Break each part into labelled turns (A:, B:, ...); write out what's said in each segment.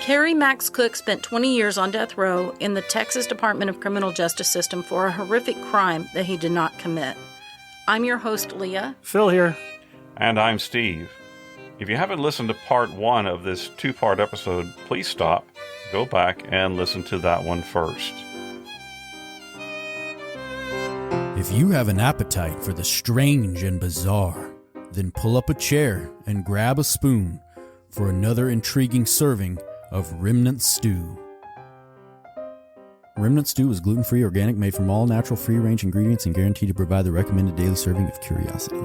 A: Kerry Max Cook spent 20 years on death row in the Texas Department of Criminal Justice System for a horrific crime that he did not commit. I'm your host, Leah.
B: Phil here.
C: And I'm Steve. If you haven't listened to part 1 of this 2-part episode, please stop, go back, and listen to that one first.
D: If you have an appetite for the strange and bizarre, then pull up a chair and grab a spoon for another intriguing serving of Remnant Stew. Remnant Stew is gluten-free, organic, made from all natural, free-range ingredients, and guaranteed to provide the recommended daily serving of curiosity.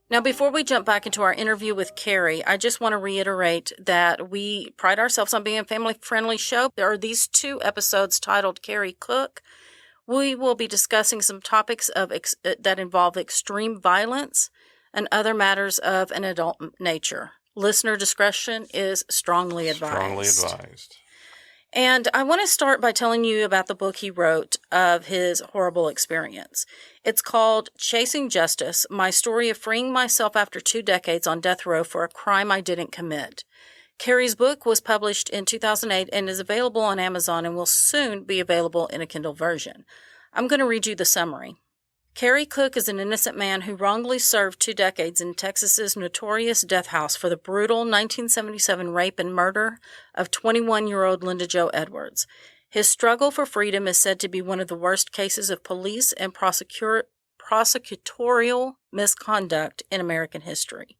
A: Now, before we jump back into our interview with Kerry, I just want to reiterate that we pride ourselves on being a family-friendly show. There are these 2 episodes titled Kerry Cook. We will be discussing some topics that involve extreme violence and other matters of an adult nature. Listener discretion is strongly advised.
C: Strongly advised.
A: And I want to start by telling you about the book he wrote of his horrible experience. It's called Chasing Justice, My Story of Freeing Myself After 2 Decades on Death Row for a Crime I Didn't Commit. Kerry's book was published in 2008 and is available on Amazon and will soon be available in a Kindle version. I'm going to read you the summary. Kerry Cook is an innocent man who wrongly served 2 decades in Texas's notorious death house for the brutal 1977 rape and murder of 21-year-old Linda Jo Edwards. His struggle for freedom is said to be one of the worst cases of police and prosecutorial misconduct in American history.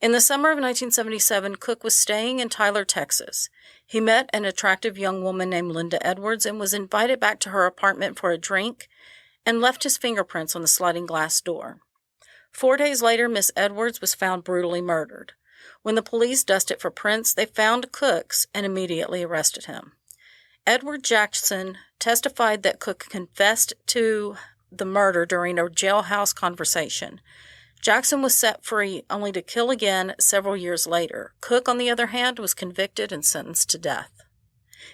A: In the summer of 1977, Cook was staying in Tyler, Texas. He met an attractive young woman named Linda Edwards and was invited back to her apartment for a drink and left his fingerprints on the sliding glass door. 4 days later, Miss Edwards was found brutally murdered. When the police dusted for prints, they found Cook's and immediately arrested him. Edward Jackson testified that Cook confessed to the murder during a jailhouse conversation. Jackson was set free only to kill again several years later. Cook, on the other hand, was convicted and sentenced to death.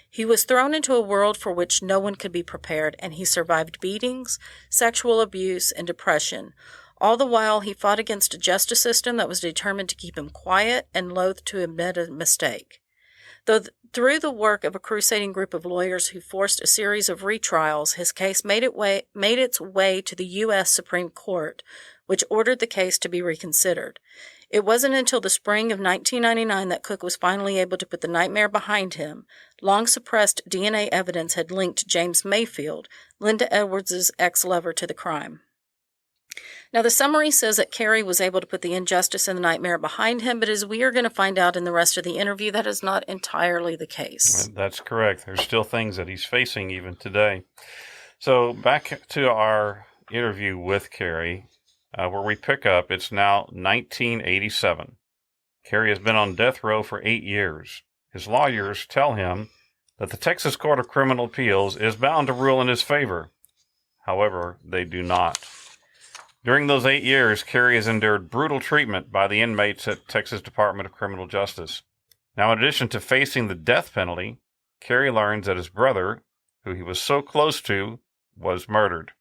A: He was thrown into a world for which no one could be prepared, and he survived beatings, sexual abuse, and depression. All the while, he fought against a justice system that was determined to keep him quiet and loath to admit a mistake. Through the work of a crusading group of lawyers who forced a series of retrials, his case made its way to the U.S. Supreme Court, which ordered the case to be reconsidered. It wasn't until the spring of 1999 that Cook was finally able to put the nightmare behind him. Long-suppressed DNA evidence had linked James Mayfield, Linda Edwards' ex-lover, to the crime. Now, the summary says that Kerry was able to put the injustice and the nightmare behind him, but as we are going to find out in the rest of the interview, that is not entirely the case.
C: That's correct. There's still things that he's facing even today. So back to our interview with Kerry, where we pick up, it's now 1987. Kerry has been on death row for 8 years. His lawyers tell him that the Texas Court of Criminal Appeals is bound to rule in his favor. However, they do not. During those 8 years, Kerry has endured brutal treatment by the inmates at Texas Department of Criminal Justice. Now, in addition to facing the death penalty, Kerry learns that his brother, who he was so close to, was murdered.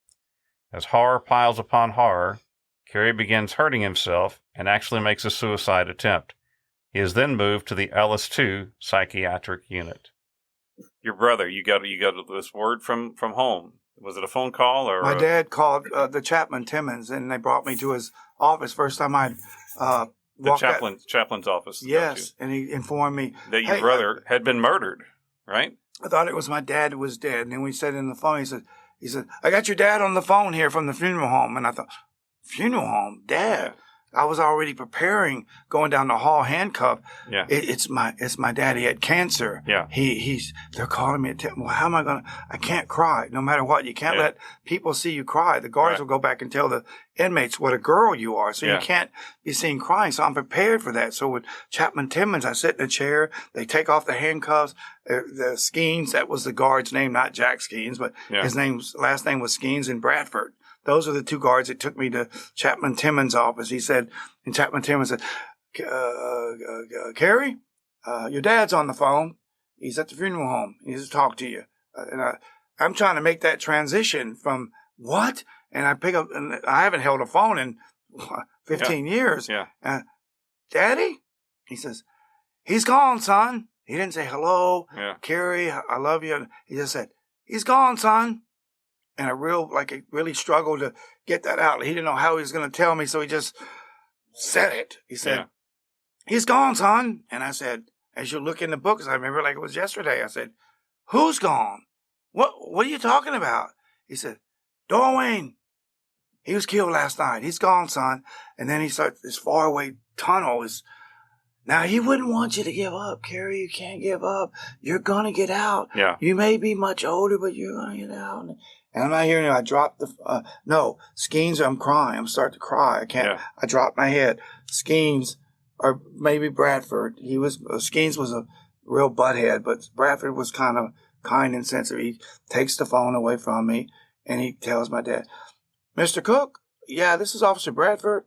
C: As horror piles upon horror, Kerry begins hurting himself and actually makes a suicide attempt. He is then moved to the Ellis II psychiatric unit. Your brother, you got this word from home. Was it a phone call or?
E: My dad called the Chapman Timmons, and they brought me to his office. First time I'd
C: the chaplain's office.
E: Yes, and he informed me
C: that your brother had been murdered. Right?
E: I thought it was my dad who was dead, and then we said in the phone. He said, I got your dad on the phone here from the funeral home, and I thought, funeral home, Dad. Yeah. I was already preparing, going down the hall handcuffed.
C: Yeah.
E: It's my dad. He had cancer.
C: Yeah.
E: They're calling me. Well, how am I going to, I can't cry no matter what. You can't let people see you cry. The guards will go back and tell the inmates what a girl you are. So you can't be seen crying. So I'm prepared for that. So with Chapman Timmons, I sit in a chair. They take off the handcuffs. The Skeens, that was the guard's name, not Jack Skeens, but his last name was Skeens in Bradford. Those are the 2 guards that took me to Chapman Timmons' office. He said, and Chapman Timmons said, Kerry, your dad's on the phone. He's at the funeral home. He needs to talk to you. And I'm trying to make that transition from what? And I pick up, and I haven't held a phone in 15 years.
C: Yeah.
E: Daddy? He says, he's gone, son. He didn't say, hello, Kerry, I love you. He just said, he's gone, son. And I really struggled to get that out. He didn't know how he was going to tell me, so he just said it. He said, he's gone, son. And I said, as you look in the books, I remember like it was yesterday, I said, who's gone? What are you talking about? He said, Dorwayne. He was killed last night. He's gone, son. And then he started this faraway tunnel. Now, he wouldn't want you to give up, Kerry. You can't give up. You're going to get out.
C: Yeah.
E: You may be much older, but you're going to get out. And I'm not hearing it. I dropped Skeens, I'm crying. I'm starting to cry. I can't. Yeah. I dropped my head. Skeens, or maybe Bradford. Skeens was a real butthead, but Bradford was kind of kind and sensitive. He takes the phone away from me, and he tells my dad, Mr. Cook, yeah, this is Officer Bradford.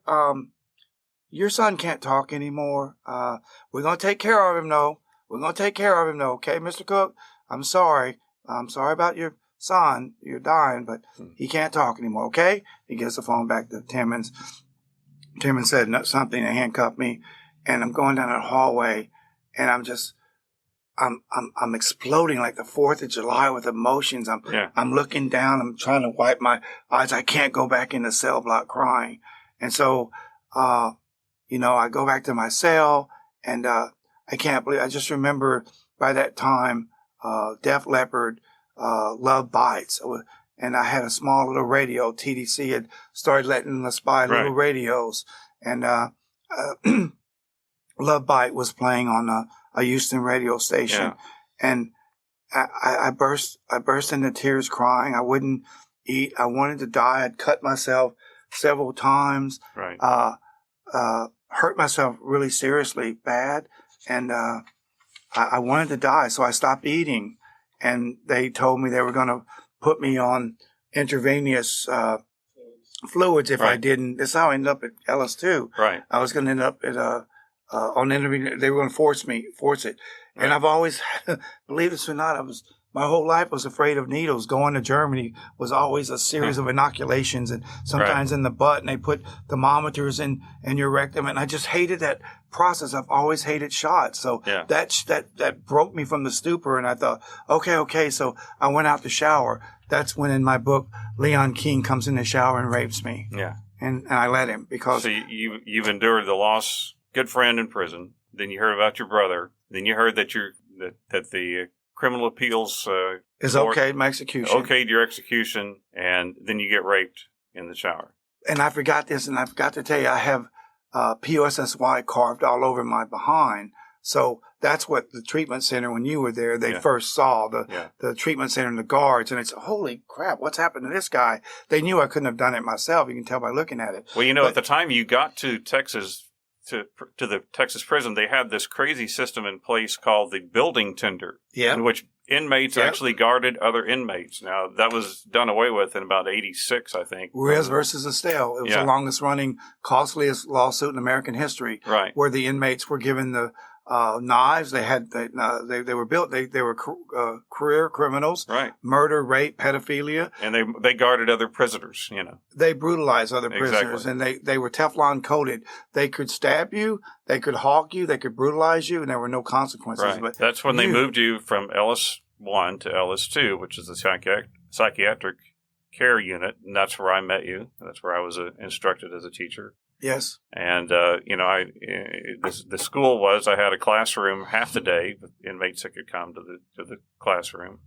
E: Your son can't talk anymore. We're going to take care of him, though. We're going to take care of him, though. Okay, Mr. Cook? I'm sorry. I'm sorry about your son. You're dying, but he can't talk anymore, okay? He gives the phone back to Timmons. Timmons said something and handcuffed me, and I'm going down that hallway, and I'm exploding like the 4th of July with emotions. I'm looking down. I'm trying to wipe my eyes. I can't go back in the cell block crying. And so, I go back to my cell, and I can't believe. I just remember by that time, Def Leppard, Love Bites. And I had a small little radio. TDC had started letting us buy little radios. And Love Bite was playing on a Houston radio station. Yeah. And I burst into tears crying. I wouldn't eat. I wanted to die. I'd cut myself several times.
C: Right.
E: Hurt myself really seriously bad. And I wanted to die. So I stopped eating. And they told me they were going to put me on intravenous fluids if I didn't. That's how I ended up at Ellis too.
C: Right.
E: I was going to end up at on intravenous. They were going to force it. Right. And I've always, believe it or not, my whole life was afraid of needles. Going to Germany was always a series of inoculations, and sometimes in the butt, and they put thermometers in your rectum, and I just hated that process. I've always hated shots. So that broke me from the stupor, and I thought, okay. So I went out to shower. That's when in my book, Leon King comes in the shower and rapes me.
C: Yeah.
E: And I let him because.
C: So you've endured the loss, good friend in prison. Then you heard about your brother. Then you heard that the criminal appeals
E: is okayed my execution.
C: Okayed your execution, and then you get raped in the shower.
E: And I forgot this, and I forgot to tell you, I have POSSY carved all over my behind. So that's what the treatment center, when you were there, they first saw the treatment center and the guards, and it's, holy crap, what's happened to this guy? They knew I couldn't have done it myself. You can tell by looking at it.
C: Well, at the time you got to Texas, to the Texas prison, they had this crazy system in place called the building tender, in which inmates actually guarded other inmates. Now, that was done away with in about 86, I think.
E: Ruiz versus Estelle. It was the longest running, costliest lawsuit in American history, where the inmates were given the knives. They had they were built. They were career criminals.
C: Right.
E: Murder, rape, pedophilia.
C: And they guarded other prisoners.
E: They brutalized other prisoners, and they were Teflon coated. They could stab you. They could hawk you. They could brutalize you, and there were no consequences.
C: Right.
E: But
C: that's when they moved you from Ellis 1 to Ellis 2, which is the psychiatric care unit, and that's where I met you. That's where I was instructed as a teacher.
E: Yes.
C: And, the school I had a classroom half the day with inmates that could come to the classroom.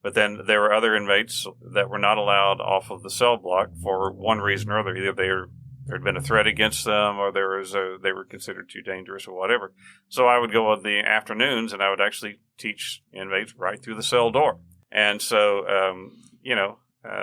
C: But then there were other inmates that were not allowed off of the cell block for one reason or other. Either there had been a threat against them, or they were considered too dangerous or whatever. So I would go in the afternoons, and I would actually teach inmates right through the cell door. And so,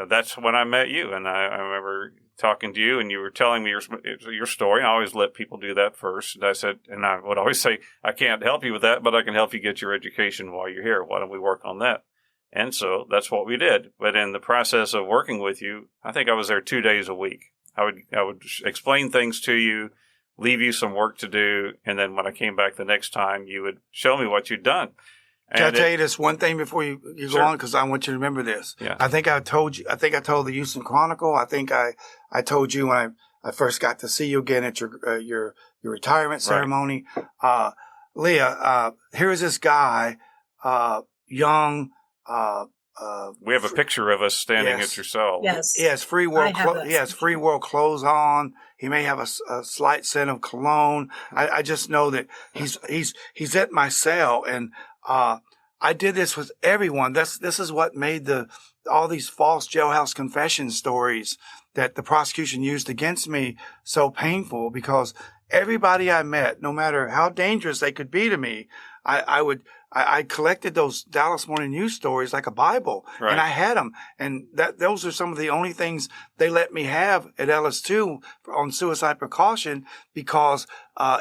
C: that's when I met you. And I remember talking to you, and you were telling me your story. I always let people do that first. And I would always say, I can't help you with that, but I can help you get your education while you're here. Why don't we work on that? And so that's what we did. But in the process of working with you, I think I was there 2 days a week. I would explain things to you, leave you some work to do, and then when I came back the next time, you would show me what you'd done.
E: Can I tell you this one thing before you go on? Because I want you to remember this.
C: Yeah.
E: I think I told the Houston Chronicle. I think I told you when I first got to see you again at your retirement ceremony. Leah, here is this guy, young.
C: We have a picture of us standing at your cell.
A: Yes.
E: He has free world clothes on. He may have a slight scent of cologne. I just know that he's at my cell, and I did this with everyone. This is what made all these false jailhouse confession stories that the prosecution used against me so painful, because everybody I met, no matter how dangerous they could be to me, I collected those Dallas Morning News stories like a Bible, and I had them. And those are some of the only things they let me have at LS2 on suicide precaution, because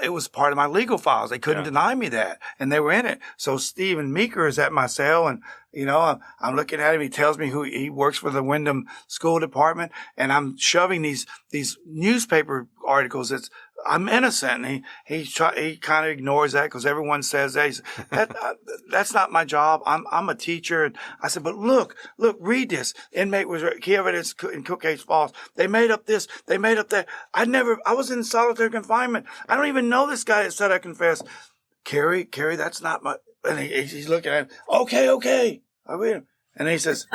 E: it was part of my legal files. They couldn't deny me that, and they were in it. So Stephen Meeker is at my cell, and I'm looking at him. He tells me he works for the Wyndham School Department, and I'm shoving these newspaper articles. I'm innocent. And he kind of ignores that because everyone says that. That's not my job. I'm a teacher. And I said, but look, read this. Inmate was key evidence in Cook case false. They made up this. They made up that. I was in solitary confinement. I don't even know this guy that said I confessed. Kerry, that's not my, and he's looking at him. Okay. I read him. And he says,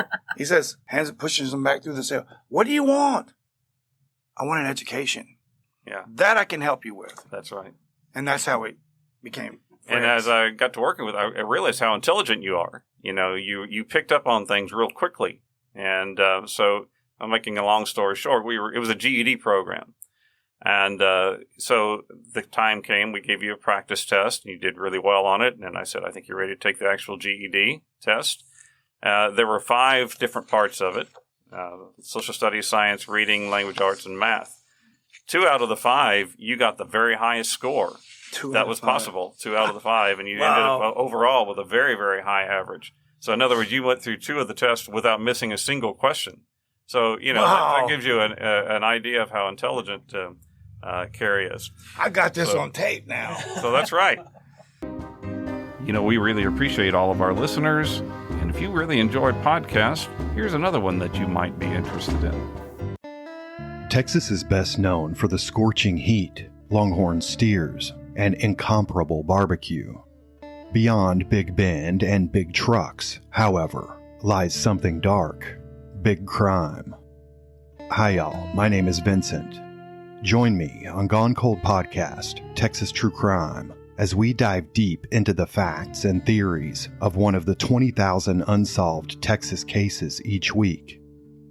E: pushes him back through the cell. What do you want? I want an education.
C: Yeah.
E: That I can help you with.
C: That's right.
E: And that's how we became friends.
C: And as I got to working with, I realized how intelligent you are. You picked up on things real quickly. And so I'm making a long story short. It was a GED program. And so the time came, we gave you a practice test, and you did really well on it. And I said, I think you're ready to take the actual GED test. There were 5 different parts of it: social studies, science, reading, language arts, and math. 2 out of the 5, you got the very highest score that was possible. 2 out of the 5, and you ended up overall with a very, very high average. So in other words, you went through 2 of the tests without missing a single question. So, that gives you an idea of how intelligent Kerry is.
E: I got this on tape now.
C: So that's right. We really appreciate all of our listeners. And if you really enjoyed podcasts, here's another one that you might be interested in.
B: Texas is best known for the scorching heat, longhorn steers, and incomparable barbecue. Beyond Big Bend and big trucks, however, lies something dark: big crime. Hi y'all, my name is Vincent. Join me on Gone Cold Podcast, Texas True Crime, as we dive deep into the facts and theories of one of the 20,000 unsolved Texas cases each week.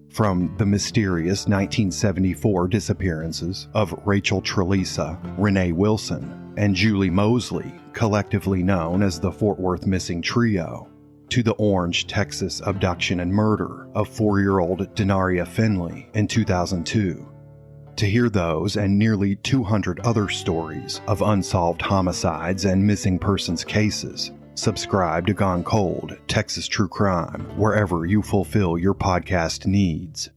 B: From the mysterious 1974 disappearances of Rachel Trelisa, Renee Wilson, and Julie Mosley, collectively known as the Fort Worth Missing Trio, to the Orange, Texas abduction and murder of 4-year-old Denaria Finley in 2002. To hear those and nearly 200 other stories of unsolved homicides and missing persons cases, subscribe to Gone Cold, Texas True Crime, wherever you fulfill your podcast needs.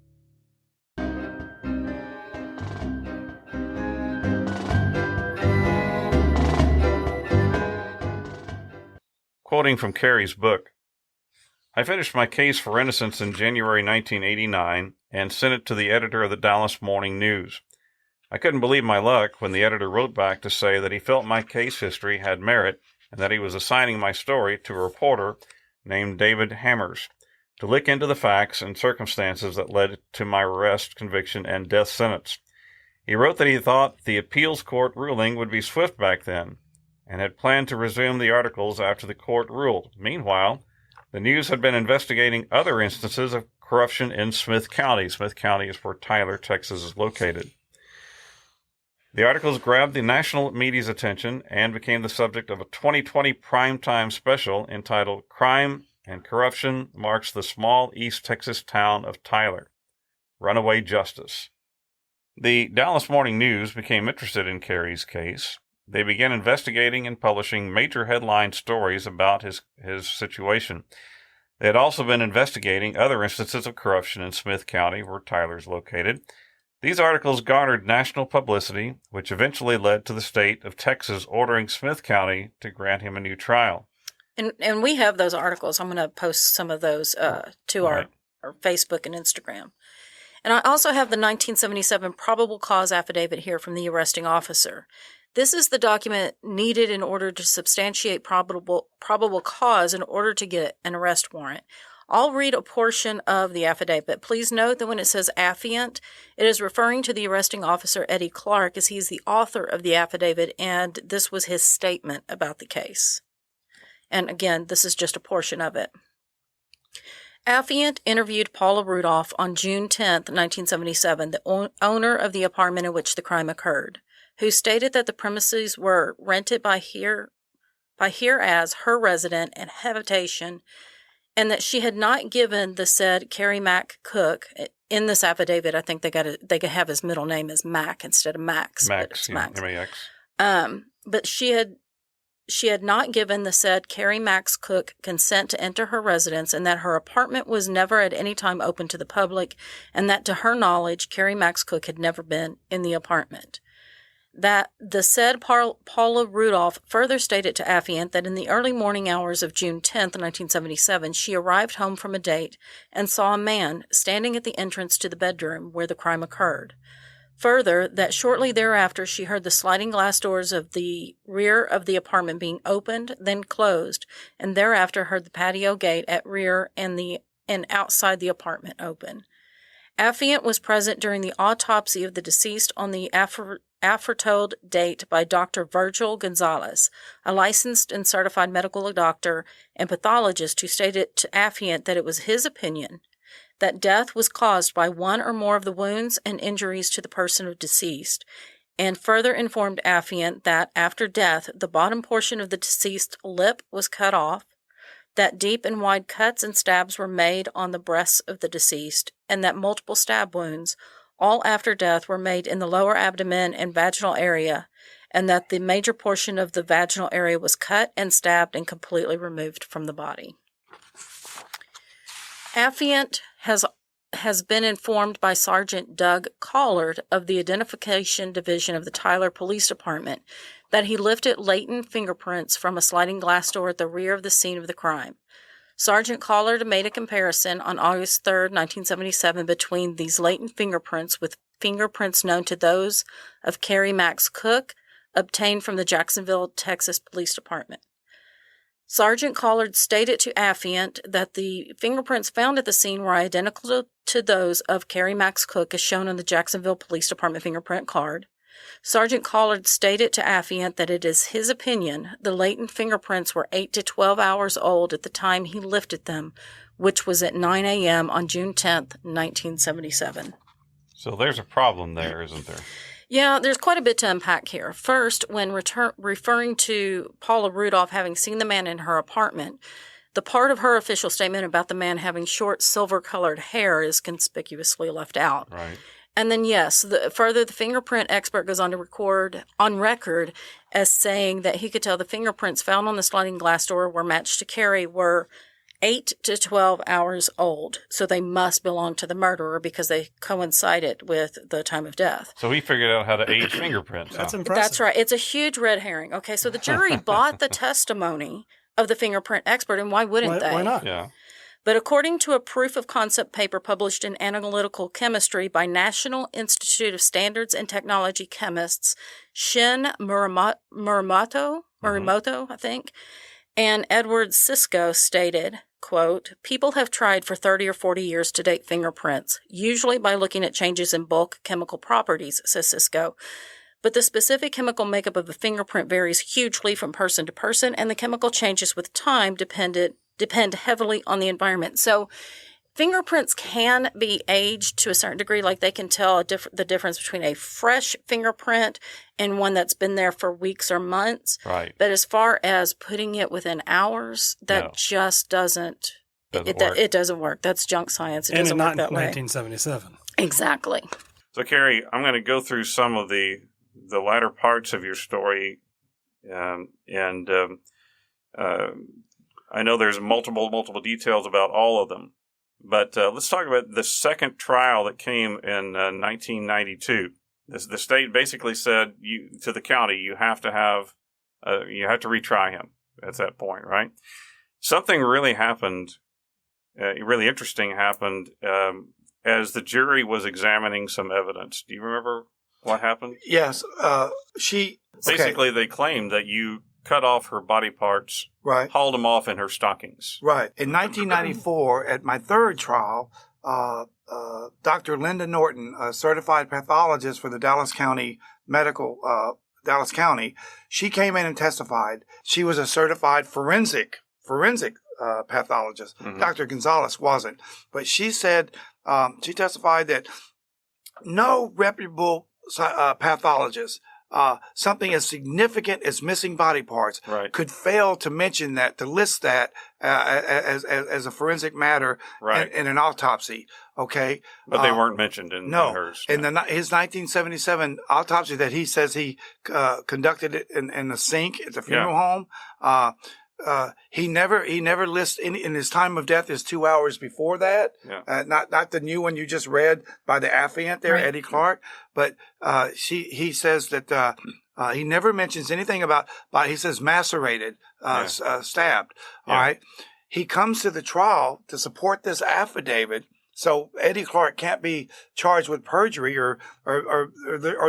C: Quoting from Kerry's book, I finished my case for innocence in January 1989 and sent it to the editor of the Dallas Morning News. I couldn't believe my luck when the editor wrote back to say that he felt my case history had merit and that he was assigning my story to a reporter named David Hammers to look into the facts and circumstances that led to my arrest, conviction, and death sentence. He wrote that he thought the appeals court ruling would be swift back then and had planned to resume the articles after the court ruled. Meanwhile, the News had been investigating other instances of corruption in Smith County. Smith County is where Tyler, Texas is located. The articles grabbed the national media's attention and became the subject of a 2020 primetime special entitled Crime and Corruption Marks the Small East Texas Town of Tyler. Runaway Justice. The Dallas Morning News became interested in Kerry's case. They began investigating and publishing major headline stories about his situation. They had also been investigating other instances of corruption in Smith County, where Tyler is located. These articles garnered national publicity, which eventually led to the state of Texas ordering Smith County to grant him a new trial.
A: And we have those articles. I'm going to post some of those to our Facebook and Instagram. And I also have the 1977 probable cause affidavit here from the arresting officer. This is the document needed in order to substantiate probable cause in order to get an arrest warrant. I'll read a portion of the affidavit. Please note that when it says affiant, it is referring to the arresting officer, Eddie Clark, as he's the author of the affidavit, and this was his statement about the case. And again, this is just a portion of it. Affiant interviewed Paula Rudolph on June 10, 1977, the owner of the apartment in which the crime occurred, who stated that the premises were rented by here as her resident and habitation, and that she had not given the said Kerry Max Cook. In this affidavit, I think they could have his middle name as Mac instead of Max.
C: Max, Max.
A: But she had not given the said Kerry Max Cook consent to enter her residence, and that her apartment was never at any time open to the public, and that to her knowledge, Kerry Max Cook had never been in the apartment. That the said Paula Rudolph further stated to affiant that in the early morning hours of June 10, 1977, she arrived home from a date and saw a man standing at the entrance to the bedroom where the crime occurred. Further, that shortly thereafter she heard the sliding glass doors of the rear of the apartment being opened, then closed, and thereafter heard the patio gate at rear and outside the apartment open. Affiant was present during the autopsy of the deceased on the aforetold date by Dr. Virgil Gonzalez, a licensed and certified medical doctor and pathologist, who stated to affiant that it was his opinion that death was caused by one or more of the wounds and injuries to the person of deceased, and further informed affiant that after death the bottom portion of the deceased lip was cut off, that deep and wide cuts and stabs were made on the breasts of the deceased, and that multiple stab wounds, all after death, were made in the lower abdomen and vaginal area, and that the major portion of the vaginal area was cut and stabbed and completely removed from the body. Affiant has been informed by Sergeant Doug Collard of the Identification Division of the Tyler Police Department that he lifted latent fingerprints from a sliding glass door at the rear of the scene of the crime. Sergeant Collard made a comparison on August 3, 1977, between these latent fingerprints with fingerprints known to those of Kerry Max Cook, obtained from the Jacksonville, Texas Police Department. Sergeant Collard stated to affiant that the fingerprints found at the scene were identical to those of Kerry Max Cook as shown on the Jacksonville Police Department fingerprint card. Sergeant Collard stated to affiant that it is his opinion the latent fingerprints were 8 to 12 hours old at the time he lifted them, which was at 9 a.m. on June 10, 1977.
C: So there's a problem there, isn't there?
A: Yeah, there's quite a bit to unpack here. First, when referring to Paula Rudolph having seen the man in her apartment, the part of her official statement about the man having short silver-colored hair is conspicuously left out.
C: Right.
A: And then, yes, the fingerprint expert goes on to record as saying that he could tell the fingerprints found on the sliding glass door were matched to Kerry were 8 to 12 hours old. So they must belong to the murderer because they coincided with the time of death.
C: So he figured out how to age fingerprints.
F: That's impressive.
A: That's right. It's a huge red herring. Okay, so the jury bought the testimony of the fingerprint expert, and why wouldn't they?
F: Why not?
C: Yeah.
A: But according to a proof of concept paper published in Analytical Chemistry by National Institute of Standards and Technology chemists Shin Muramoto, I think, and Edward Cisco stated, quote, "People have tried for 30 or 40 years to date fingerprints, usually by looking at changes in bulk chemical properties," says Cisco. But the specific chemical makeup of a fingerprint varies hugely from person to person, and the chemical changes with time depend heavily on the environment. So fingerprints can be aged to a certain degree, like they can tell the difference between a fresh fingerprint and one that's been there for weeks or months.
C: Right.
A: But as far as putting it within hours, that just doesn't work. It doesn't work. That's junk science. It doesn't work that way.
F: And in 1977.
A: Exactly.
C: So, Kerry, I'm going to go through some of the latter parts of your story, I know there's multiple details about all of them, but let's talk about the second trial that came in 1992. The state basically said to the county, you have to retry him at that point, right? Something really happened, really interesting happened as the jury was examining some evidence. Do you remember what happened?
E: Yes.
C: Basically, they claimed that you cut off her body parts,
E: right,
C: hauled them off in her stockings.
E: Right. In 1994, at my third trial, Dr. Linda Norton, a certified pathologist for the Dallas County Dallas County, she came in and testified. She was a certified forensic pathologist.
C: Mm-hmm.
E: Dr. Gonzalez wasn't. But she said, she testified that no reputable pathologist, something as significant as missing body parts,
C: right,
E: could fail to mention that, to list that as a forensic matter,
C: right,
E: in an autopsy. Okay,
C: but they weren't mentioned in hers.
E: In his 1977 autopsy that he says he conducted it in the sink at the funeral home. He never lists any in his time of death is 2 hours before that.
C: Yeah.
E: Not the new one you just read by the affiant there,
A: right,
E: Eddie Clark, but he says that he never mentions anything about he says macerated, stabbed.
C: Yeah.
E: All right. He comes to the trial to support this affidavit. So Eddie Clark can't be charged with perjury or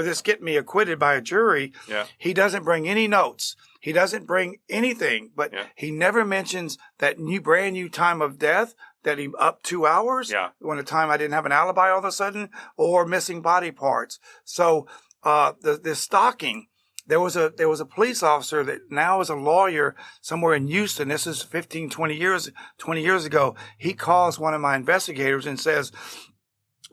E: this get me acquitted by a jury.
C: Yeah.
E: He doesn't bring any notes. He doesn't bring anything, but he never mentions that brand new time of death, that he up 2 hours, when a time I didn't have an alibi all of a sudden, or missing body parts. So the stalking, there was a police officer that now is a lawyer somewhere in Houston. This is 20 years ago. He calls one of my investigators and says,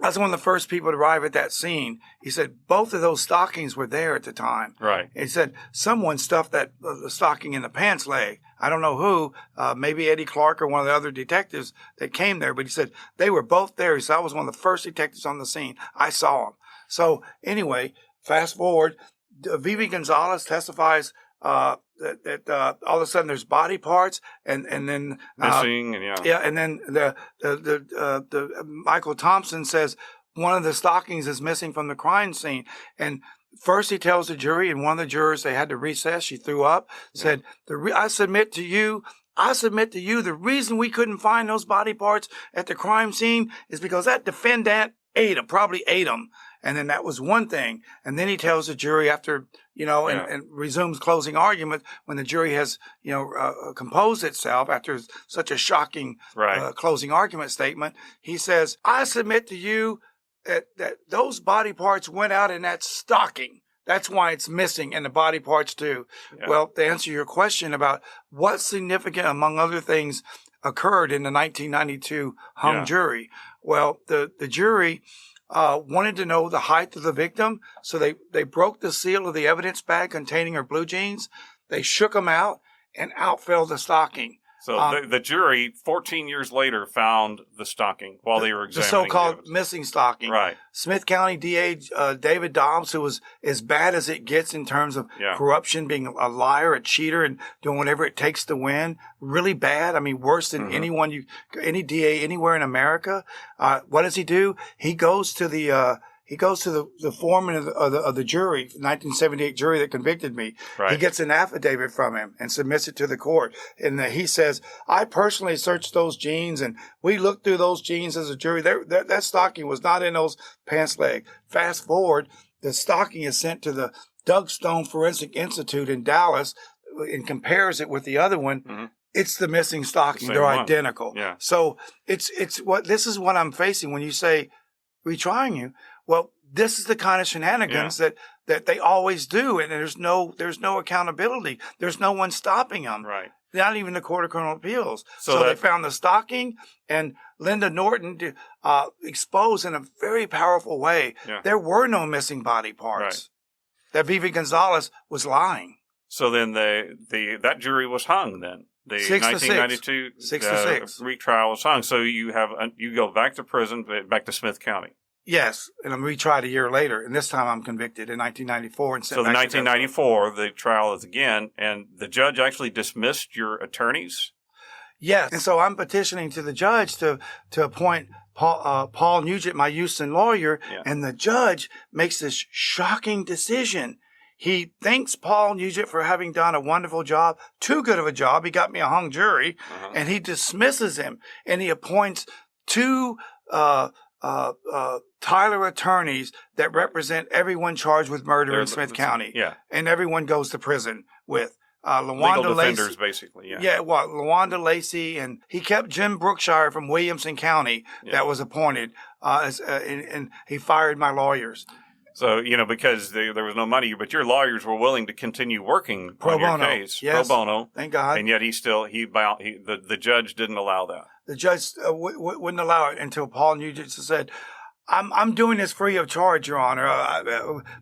E: I was one of the first people to arrive at that scene. He said, both of those stockings were there at the time.
C: Right.
E: He said, someone stuffed that stocking in the pants leg. I don't know who, maybe Eddie Clark or one of the other detectives that came there, but he said, they were both there. He said, I was one of the first detectives on the scene. I saw them. So anyway, fast forward, Vivi Gonzalez testifies that all of a sudden there's body parts and then
C: missing
E: and then the Michael Thompson says one of the stockings is missing from the crime scene. And first he tells the jury, and one of the jurors, they had to recess, she threw up, said, I submit to you, the reason we couldn't find those body parts at the crime scene is because that defendant probably ate them. And then that was one thing. And then he tells the jury after, and resumes closing argument when the jury has, composed itself after such a shocking closing argument statement. He says, I submit to you that those body parts went out in that stocking. That's why it's missing, and the body parts too. Yeah. Well, to answer your question about what's significant, among other things, occurred in the 1992 hung jury. Well, the jury wanted to know the height of the victim, so they broke the seal of the evidence bag containing her blue jeans. They shook them out, and out fell the stocking.
C: So the jury, 14 years later, found the stocking while they were examining
E: the so-called missing stocking.
C: Right.
E: Smith County DA David Dobbs, who was as bad as it gets in terms of corruption, being a liar, a cheater, and doing whatever it takes to win. Really bad. I mean, worse than any DA anywhere in America. What does he do? He goes to the foreman of the jury, 1978 jury that convicted me. Right. He gets an affidavit from him and submits it to the court. And he says, I personally searched those jeans, and we looked through those jeans as a jury. That stocking was not in those pants leg. Fast forward, the stocking is sent to the Doug Stone Forensic Institute in Dallas and compares it with the other one. Mm-hmm. It's the missing stocking. They're identical. Yeah. So this is what I'm facing when you say retrying you. Well, this is the kind of shenanigans that they always do, and there's no accountability. There's no one stopping them. Right. Not even the Court of Criminal Appeals. So they found the stocking, and Linda Norton exposed in a very powerful way. Yeah. There were no missing body parts. Right. That Vivi Gonzalez was lying.
C: So then that jury was hung then. The 1992 retrial was hung. So you go back to prison, back to Smith County.
E: Yes, and I'm retried a year later, and this time I'm convicted in 1994. And
C: so in 1994, the trial is again, and the judge actually dismissed your attorneys?
E: Yes, and so I'm petitioning to the judge to appoint Paul Nugent, my Houston lawyer, and the judge makes this shocking decision. He thanks Paul Nugent for having done a wonderful job, too good of a job. He got me a hung jury, and he dismisses him, and he appoints two Tyler attorneys that represent everyone charged with murder in Smith County.
C: Yeah.
E: And everyone goes to prison with
C: legal
E: LaWanda
C: defenders,
E: Lacey.
C: basically. Yeah.
E: Yeah, LaWanda Lacey, and he kept Jim Brookshire from Williamson County that was appointed, and he fired my lawyers.
C: So, because there was no money, but your lawyers were willing to continue working
E: Pro
C: on your
E: bono.
C: case.
E: Yes.
C: Pro bono.
E: Thank God.
C: And yet the judge didn't allow that.
E: The judge wouldn't allow it until Paul Nugent said, I'm doing this free of charge, Your Honor.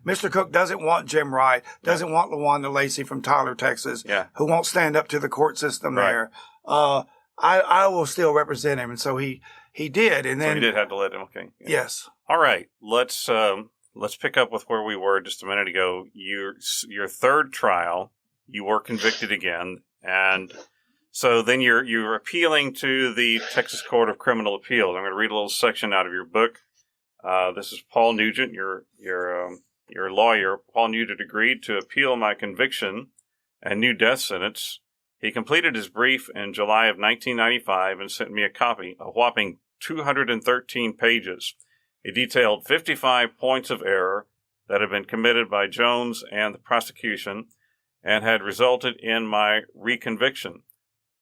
E: Mr. Cook doesn't want Jim Wright, doesn't want LaWanda Lacey from Tyler, Texas, who won't stand up to the court system there. I will still represent him. And so he did. And then
C: so he did have to let him. Okay. Yeah.
E: Yes.
C: All right. Let's pick up with where we were just a minute ago. Your third trial, you were convicted again, and so then you're appealing to the Texas Court of Criminal Appeals. I'm going to read a little section out of your book. This is Paul Nugent, your lawyer. Paul Nugent agreed to appeal my conviction and new death sentence. He completed his brief in July of 1995 and sent me a copy, a whopping 213 pages. It detailed 55 points of error that had been committed by Jones and the prosecution and had resulted in my reconviction.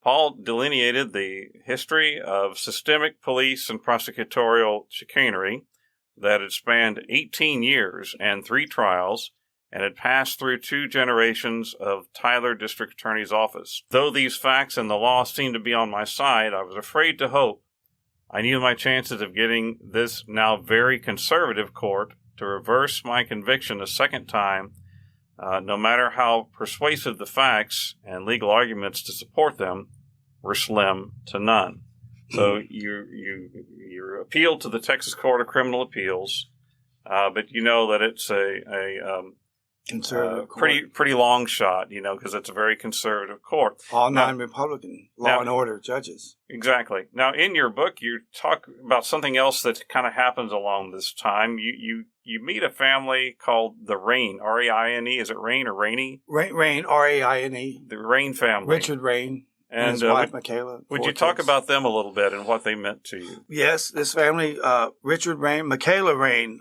C: Paul delineated the history of systemic police and prosecutorial chicanery that had spanned 18 years and 3 trials and had passed through 2 generations of Tyler District Attorney's Office. Though these facts and the law seemed to be on my side, I was afraid to hope. I knew my chances of getting this now very conservative court to reverse my conviction a second time, no matter how persuasive the facts and legal arguments to support them, were slim to none. So you appealed to the Texas Court of Criminal Appeals, but you know that it's a
E: conservative court.
C: pretty long shot, because it's a very conservative court.
E: All non-Republican law and order judges.
C: Exactly. Now, in your book, you talk about something else that kind of happens along this time. You meet a family called the Rain, R-A-I-N-E. Is it Rain or Rainey?
E: Rain, R-A-I-N-E.
C: The Rain family.
E: Richard Rain and his wife, Michaela.
C: Would you talk about them a little bit and what they meant to you?
E: Yes, this family, Richard Rain, Michaela Rain,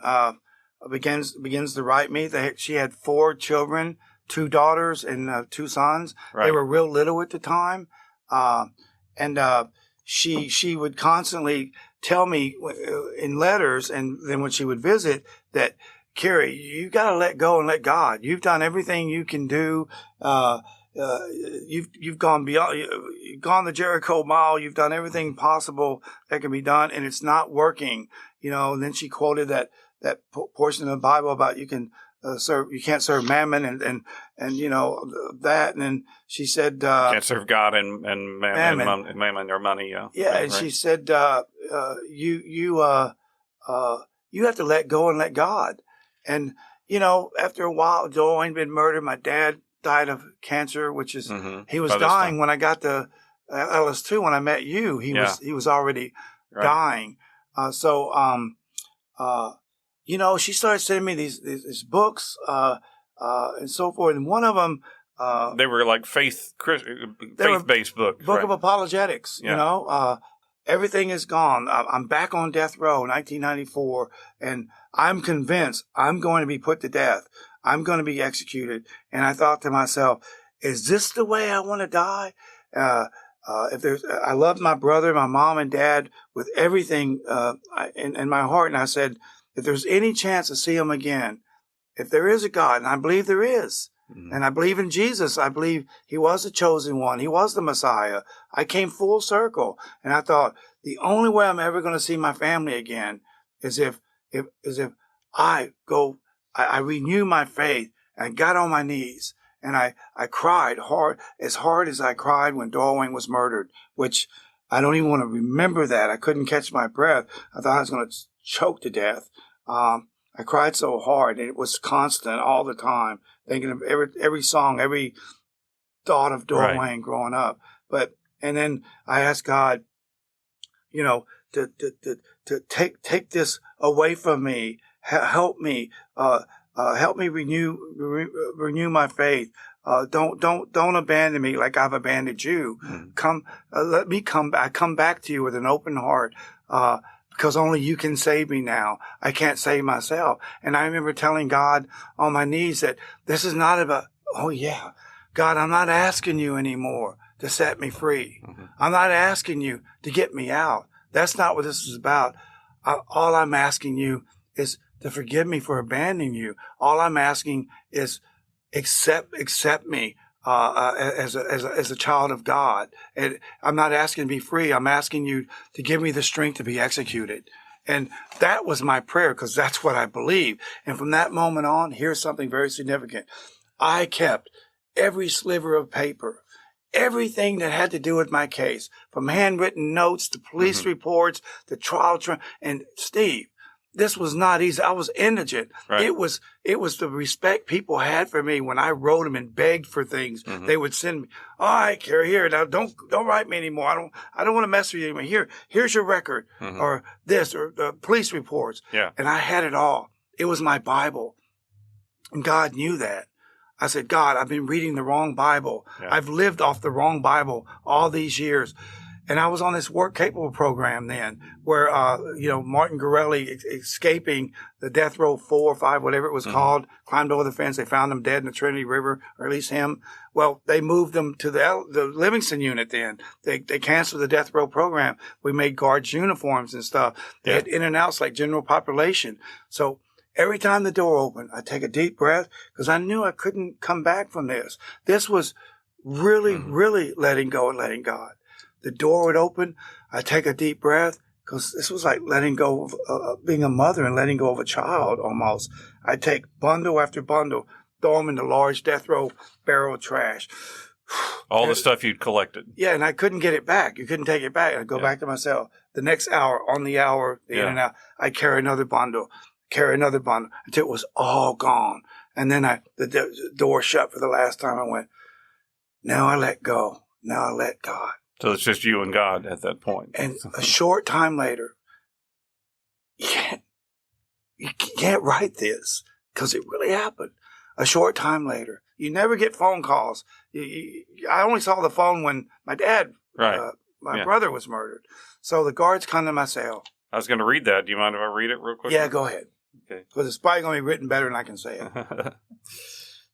E: begins to write me. She had 4 children, 2 daughters and 2 sons. Right. They were real little at the time. And she would constantly tell me in letters, and then when she would visit, that, Kerry, you got to let go and let God. You've done everything you can do. You've gone beyond, you've gone the Jericho mile. You've done everything possible that can be done, and it's not working. And then she quoted that portion of the Bible about you can't serve mammon and that. And then she said,
C: can't serve God and mammon or money. Yeah.
E: Yeah.
C: Right,
E: and she said, you have to let go and let God. And, after a while, Joel had been murdered. My dad died of cancer, which is, he was dying when I got to LS2. When I met you, he was already dying. She started sending me these books, and so forth. And one of them,
C: they were like faith-based books.
E: Book of apologetics. Yeah. Everything is gone. I'm back on death row, 1994, and I'm convinced I'm going to be put to death. I'm going to be executed. And I thought to myself, is this the way I want to die? I loved my brother, my mom and dad with everything in my heart. And I said, if there's any chance to see them again, if there is a God, and I believe there is, and I believe in Jesus, I believe he was the chosen one. He was the Messiah. I came full circle. And I thought the only way I'm ever going to see my family again is if I renew my faith and got on my knees. And I cried hard as I cried when Dorwin was murdered, which I don't even want to remember that. I couldn't catch my breath. I thought I was going to choke to death. I cried so hard, and it was constant all the time, thinking of every song, every thought of Dorwin growing up. And then I asked God, to take this away from me, help me renew my faith. Don't abandon me like I've abandoned you. Let me come back to you with an open heart. because only you can save me now. I can't save myself. And I remember telling God on my knees that this is not about, oh yeah, God, I'm not asking you anymore to set me free. Mm-hmm. I'm not asking you to get me out. That's not what this is about. All I'm asking you is to forgive me for abandoning you. All I'm asking is accept me as a child of God. And I'm not asking to be free. I'm asking you to give me the strength to be executed. And that was my prayer, because that's what I believe. And from that moment on, here's something very significant. I kept every sliver of paper, everything that had to do with my case, from handwritten notes to police reports to trial. And Steve, this was not easy. I was indigent. Right. It was the respect people had for me when I wrote them and begged for things. Mm-hmm. They would send me, all right, Kerry, here, now don't write me anymore. I don't want to mess with you anymore. Here's your record, or this, or the police reports. Yeah. And I had it all. It was my Bible. And God knew that. I said, God, I've been reading the wrong Bible. Yeah. I've lived off the wrong Bible all these years. And I was on this Work Capable program then where, Martin Gorelli escaping the death row 4 or 5, whatever it was called, climbed over the fence. They found him dead in the Trinity River, or at least him. Well, they moved him to the Livingston unit then. They canceled the death row program. We made guards uniforms and stuff. They had in and outs like general population. So every time the door opened, I take a deep breath, because I knew I couldn't come back from this. This was really, really letting go and letting God. The door would open. I take a deep breath, because this was like letting go of being a mother and letting go of a child almost. I take bundle after bundle, throw them in the large death row barrel of trash.
C: All the stuff you'd collected.
E: Yeah, and I couldn't get it back. You couldn't take it back. I'd go back to my cell. The next hour, on the hour, in and out, I'd carry another bundle until it was all gone. And then the door shut for the last time. I went, now I let go. Now I let God.
C: So it's just you and God at that point.
E: And a short time later, you can't write this, because it really happened. A short time later, you never get phone calls. I only saw the phone when my dad, my brother was murdered. So the guards come to my cell.
C: I was going to read that. Do you mind if I read it real quick?
E: Yeah, go ahead.
C: Okay.
E: Because it's probably going to be written better than I can say it.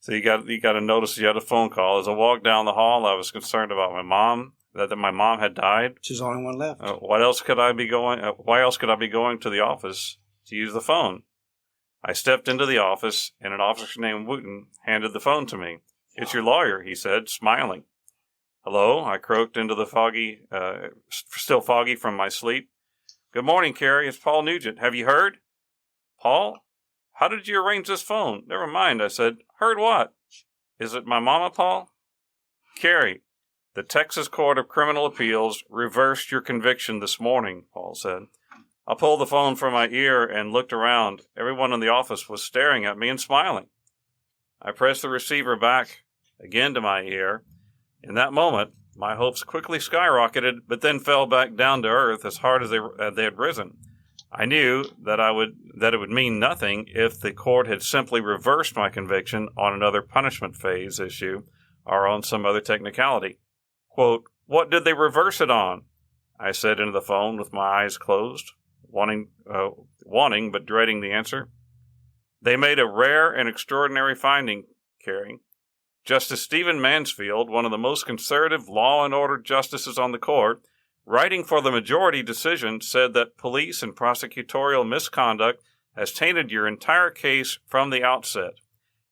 C: So you got to notice you had a phone call. As I walked down the hall, I was concerned about my mom. That my mom had died.
E: She's the only one left.
C: Why else could I be going to the office to use the phone? I stepped into the office, and an officer named Wooten handed the phone to me. It's your lawyer, he said, smiling. Hello, I croaked into the still foggy from my sleep. Good morning, Kerry. It's Paul Nugent. Have you heard? Paul? How did you arrange this phone? Never mind, I said. Heard what? Is it my mama, Paul? Kerry. The Texas Court of Criminal Appeals reversed your conviction this morning, Paul said. I pulled the phone from my ear and looked around. Everyone in the office was staring at me and smiling. I pressed the receiver back again to my ear. In that moment, my hopes quickly skyrocketed, but then fell back down to earth as hard as they had risen. I knew that it would mean nothing if the court had simply reversed my conviction on another punishment phase issue or on some other technicality. Quote, what did they reverse it on? I said into the phone with my eyes closed, wanting but dreading the answer. They made a rare and extraordinary finding, Kerry. Justice Stephen Mansfield, one of the most conservative law and order justices on the court, writing for the majority decision, said that police and prosecutorial misconduct has tainted your entire case from the outset,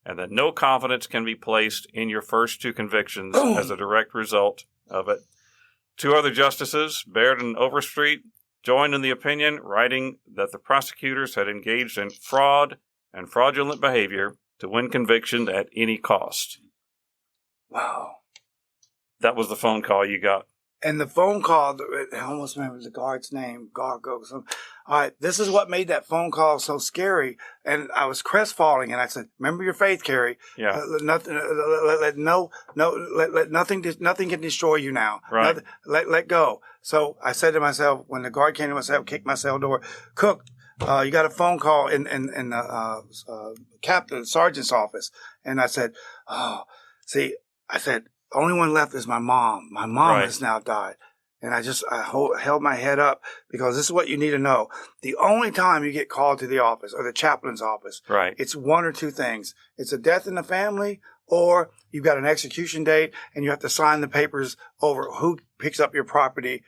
C: and that no confidence can be placed in your first 2 convictions as a direct result of it. 2 other justices, Baird and Overstreet, joined in the opinion, writing that the prosecutors had engaged in fraud and fraudulent behavior to win conviction at any cost.
E: Wow.
C: That was the phone call you got.
E: And the phone call, I almost remember the guard's name, Gargo. All right, this is what made that phone call so scary. And I was crestfallen, and I said, "Remember your faith, Kerry.
C: Yeah.
E: Let nothing can destroy you now.
C: Right.
E: Let go." So I said to myself, when the guard came to my cell, kicked my cell door, Cook, you got a phone call in the captain, sergeant's office, and I said, "Oh, see," I said, "only one left is my mom. My mom has now died." And I held my head up because this is what you need to know. The only time you get called to the office or the chaplain's office,
C: right,
E: it's one or two things. It's a death in the family, or you've got an execution date and you have to sign the papers over who picks up your property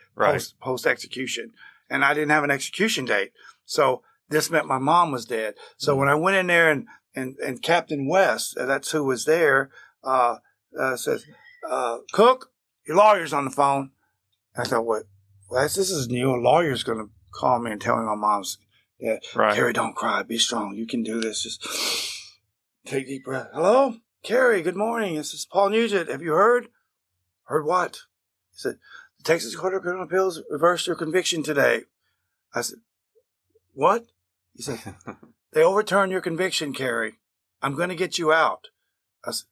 E: post execution. And I didn't have an execution date. So this meant my mom was dead. So when I went in there and Captain West, that's who was there, says, Cook, your lawyer's on the phone. I thought, what? Well, this is new. A lawyer's going to call me and tell me my mom's dead.
C: Right.
E: Kerry, don't cry. Be strong. You can do this. Just take a deep breath. Hello? Kerry, good morning. This is Paul Nugent. Have you heard? Heard what? He said, the Texas Court of Criminal Appeals reversed your conviction today. I said, what? He said, they overturned your conviction, Kerry. I'm going to get you out. I said,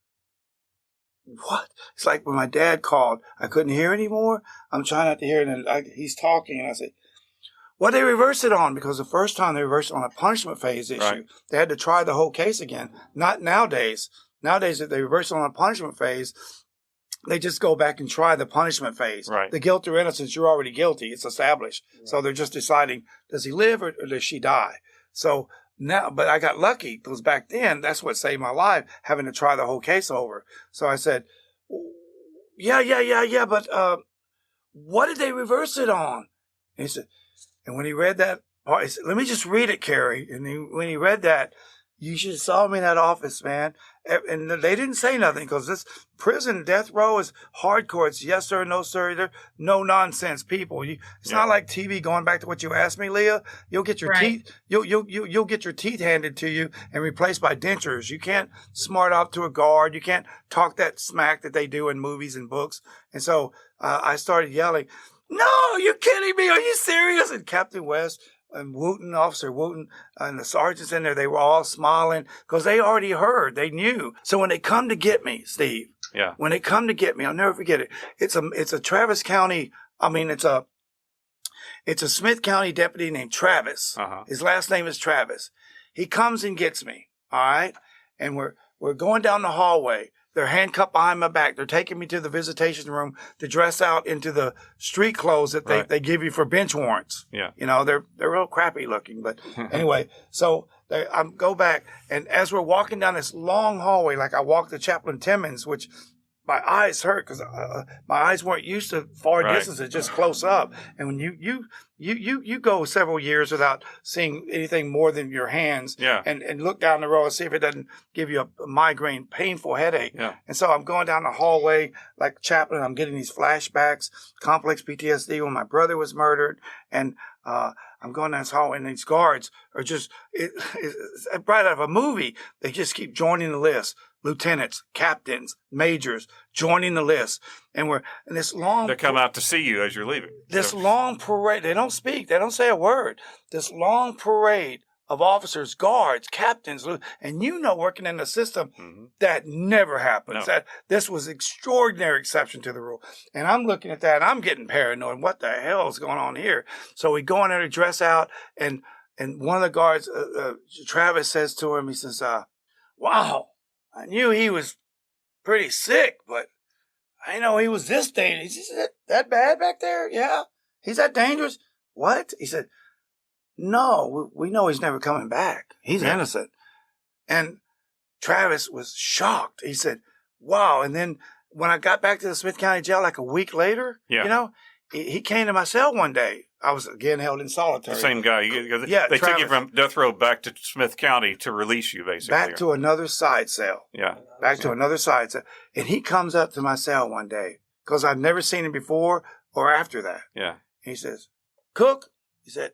E: what? It's like when my dad called, I couldn't hear anymore. I'm trying not to hear it, and he's talking, and I said, what they reversed it on? Because the first time they reversed it on a punishment phase issue. Right. They had to try the whole case again. Not nowadays. Nowadays, if they reverse it on a punishment phase, they just go back and try the punishment phase.
C: Right.
E: The guilt or innocence, you're already guilty. It's established. Right. So they're just deciding, does he live or does she die? So now, but I got lucky because back then, that's what saved my life, having to try the whole case over. So I said, yeah, but what did they reverse it on? And he said, and when he read that part, he said, let me just read it, Kerry. And when he read that, you should have saw me in that office, man. And they didn't say nothing because this prison death row is hardcore. It's yes, sir, no, sir. They're no nonsense people. It's not like TV going back to what you asked me, Leah. You'll get your teeth, you'll get your teeth handed to you and replaced by dentures. You can't smart off to a guard. You can't talk that smack that they do in movies and books. And so I started yelling, no, you're kidding me. Are you serious? And Captain West and Wooten, Officer Wooten, and the sergeants in there, they were all smiling because they already heard, they knew. So when they come to get me, Steve, when they come to get me, I'll never forget it. It's a Travis County. I mean, it's a Smith County deputy named Travis. Uh-huh. His last name is Travis. He comes and gets me. All right, and we're going down the hallway. They're handcuffed behind my back. They're taking me to the visitation room to dress out into the street clothes that they give you for bench warrants. Yeah. You know, they're real crappy looking. But anyway, so I go back. And as we're walking down this long hallway, like I walked to Chaplain Timmons, which my eyes hurt because my eyes weren't used to far distances, just close up. And when you go several years without seeing anything more than your hands, and look down the road and see if it doesn't give you a migraine, painful headache. Yeah. And so I'm going down the hallway like Chaplain. I'm getting these flashbacks, complex PTSD when my brother was murdered, and I'm going down this hallway, and these guards are just it's right out of a movie. They just keep joining the list. Lieutenants, captains, majors joining the list. And we're in this long...
C: They come out to see you as you're leaving.
E: This long parade. They don't speak. They don't say a word. This long parade of officers, guards, captains. And working in the system, that never happens. No. This was extraordinary exception to the rule. And I'm looking at that and I'm getting paranoid. What the hell is going on here? So we go in there to dress out. And one of the guards, Travis, says to him, he says, wow. I knew he was pretty sick, but I know he was this dangerous. He said, that bad back there? Yeah. He's that dangerous? What? He said, no, we know he's never coming back. He's innocent. And Travis was shocked. He said, wow. And then when I got back to the Smith County Jail like a week later, he came to my cell one day. I was again held in solitary.
C: The same guy. They took you from death row back to Smith County to release you, basically.
E: Back to another side cell. Yeah. Back to another side cell. And he comes up to my cell one day because I've never seen him before or after that. Yeah. And he says, Cook, he said,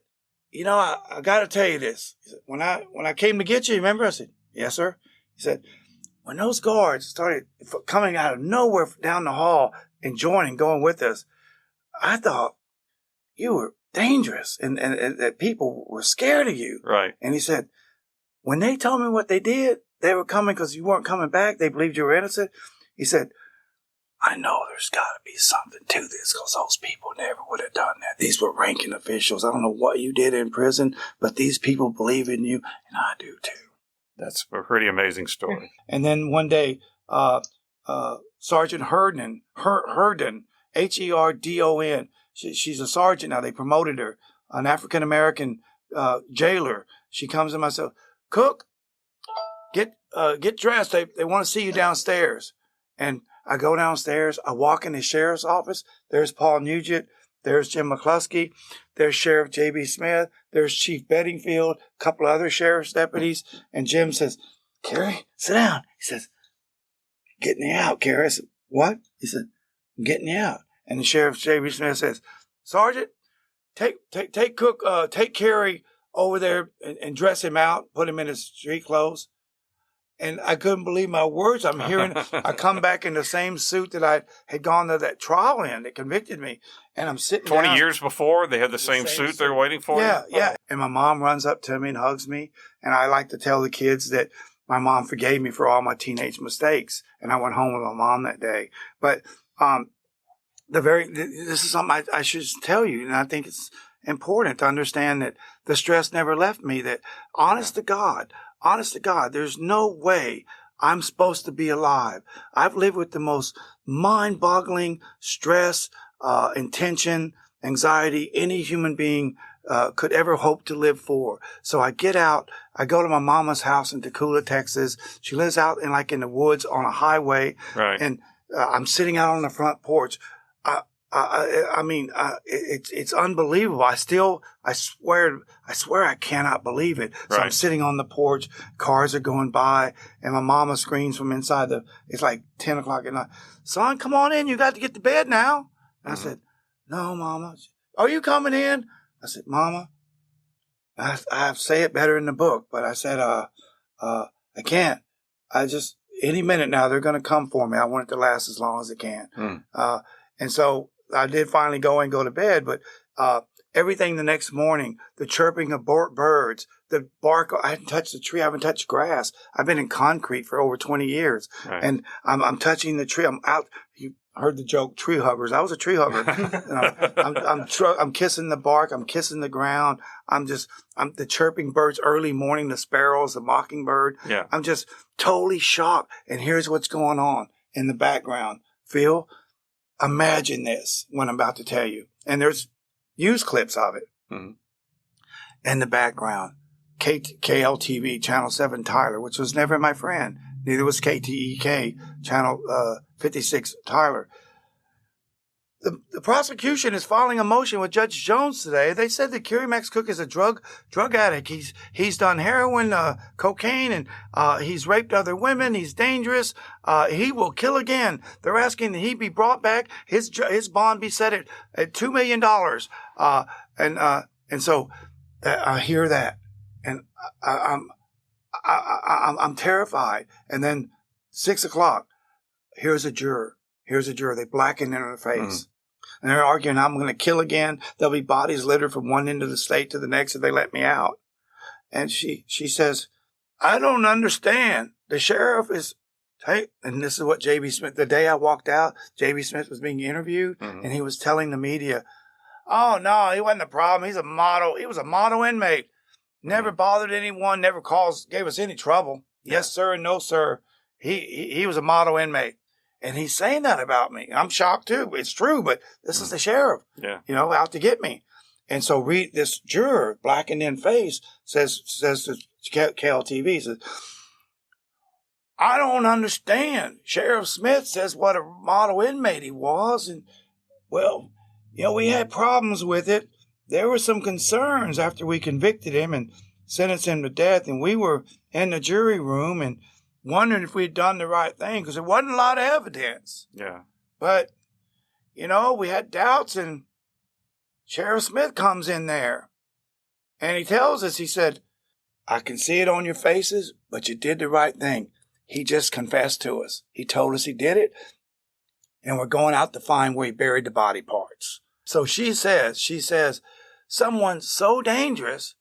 E: I got to tell you this. He said, when I came to get you, remember? I said, yes, sir. He said, when those guards started coming out of nowhere down the hall and going with us, I thought you were dangerous and that people were scared of you. Right. And he said, when they told me what they did, they were coming because you weren't coming back. They believed you were innocent. He said, I know there's got to be something to this because those people never would have done that. These were ranking officials. I don't know what you did in prison, but these people believe in you, and I do too.
C: That's a pretty amazing story.
E: And then one day, Sergeant Herndon, Herdon, Herdon, she's a sergeant now. They promoted her, an African-American jailer. She comes to myself, Cook, get dressed. They want to see you downstairs. And I go downstairs. I walk in the sheriff's office. There's Paul Nugent. There's Jim McCluskey. There's Sheriff J.B. Smith. There's Chief Bedingfield, a couple of other sheriff's deputies. And Jim says, Kerry, sit down. He says, getting you out, Kerry. I said, what? He said, I'm getting you out. And the Sheriff J.B. Smith says, Sergeant, take Cook, take Kerry over there and dress him out, put him in his street clothes. And I couldn't believe my words. I'm hearing, I come back in the same suit that I had gone to that trial in that convicted me. And I'm sitting
C: 20 years before, they had the same suit they're waiting for?
E: Yeah, yeah. And my mom runs up to me and hugs me. And I like to tell the kids that my mom forgave me for all my teenage mistakes. And I went home with my mom that day. But this is something I should tell you. And I think it's important to understand that the stress never left me, that honest to God, there's no way I'm supposed to be alive. I've lived with the most mind-boggling stress, tension, anxiety any human being could ever hope to live for. So I get out. I go to my mama's house in Tacoma, Texas. She lives out in the woods on a highway.
C: Right.
E: And I'm sitting out on the front porch. It's unbelievable. I swear I cannot believe it. So I'm sitting on the porch, cars are going by, and my mama screams from inside it's like 10 o'clock at night. Son, come on in. You got to get to bed now. And I said, no, Mama. Are you coming in? I said, Mama, I say it better in the book, but I said, I can't. Any minute now, they're going to come for me. I want it to last as long as it can. And so I did finally go to bed, but everything the next morning, the chirping of birds, the bark, I hadn't touched the tree, I haven't touched grass. I've been in concrete for over 20 years. Right. And I'm touching the tree. I'm out. You heard the joke, tree huggers. I was a tree hugger. I'm kissing the bark. I'm kissing the ground. I'm the chirping birds early morning, the sparrows, the mockingbird. Yeah. I'm just totally shocked. And here's what's going on in the background. Phil, imagine this, what I'm about to tell you. And there's news clips of it. Mm-hmm. In the background, KLTV, Channel 7 Tyler, which was never my friend. Neither was KTEK, Channel 56 Tyler. The prosecution is filing a motion with Judge Jones today. They said that Kerry Max Cook is a drug addict. He's done heroin, cocaine, and he's raped other women. He's dangerous. He will kill again. They're asking that he be brought back. His bond be set at $2 million. And so I hear that, and I'm terrified. And then 6 o'clock, here's a juror. They blacken in her face. Mm-hmm. And they're arguing, I'm going to kill again. There'll be bodies littered from one end of the state to the next if they let me out. And she says, I don't understand. The sheriff is, and this is what J.B. Smith, the day I walked out, J.B. Smith was being interviewed, mm-hmm. and he was telling the media, oh, no, he wasn't a problem. He was a model inmate. Never bothered anyone, never gave us any trouble. Yeah. Yes, sir, and no, sir. He was a model inmate. And he's saying that about me. I'm shocked too. It's true, but this is the sheriff, out to get me. And so this juror, blackened in face, says to KLTV, says, I don't understand. Sheriff Smith says what a model inmate he was. And well, we had problems with it. There were some concerns after we convicted him and sentenced him to death. And we were in the jury room and wondering if we'd done the right thing because there wasn't a lot of evidence. Yeah. But, we had doubts, and Sheriff Smith comes in there. And he tells us, he said, I can see it on your faces, but you did the right thing. He just confessed to us. He told us he did it, and we're going out to find where he buried the body parts. So she says, someone so dangerous,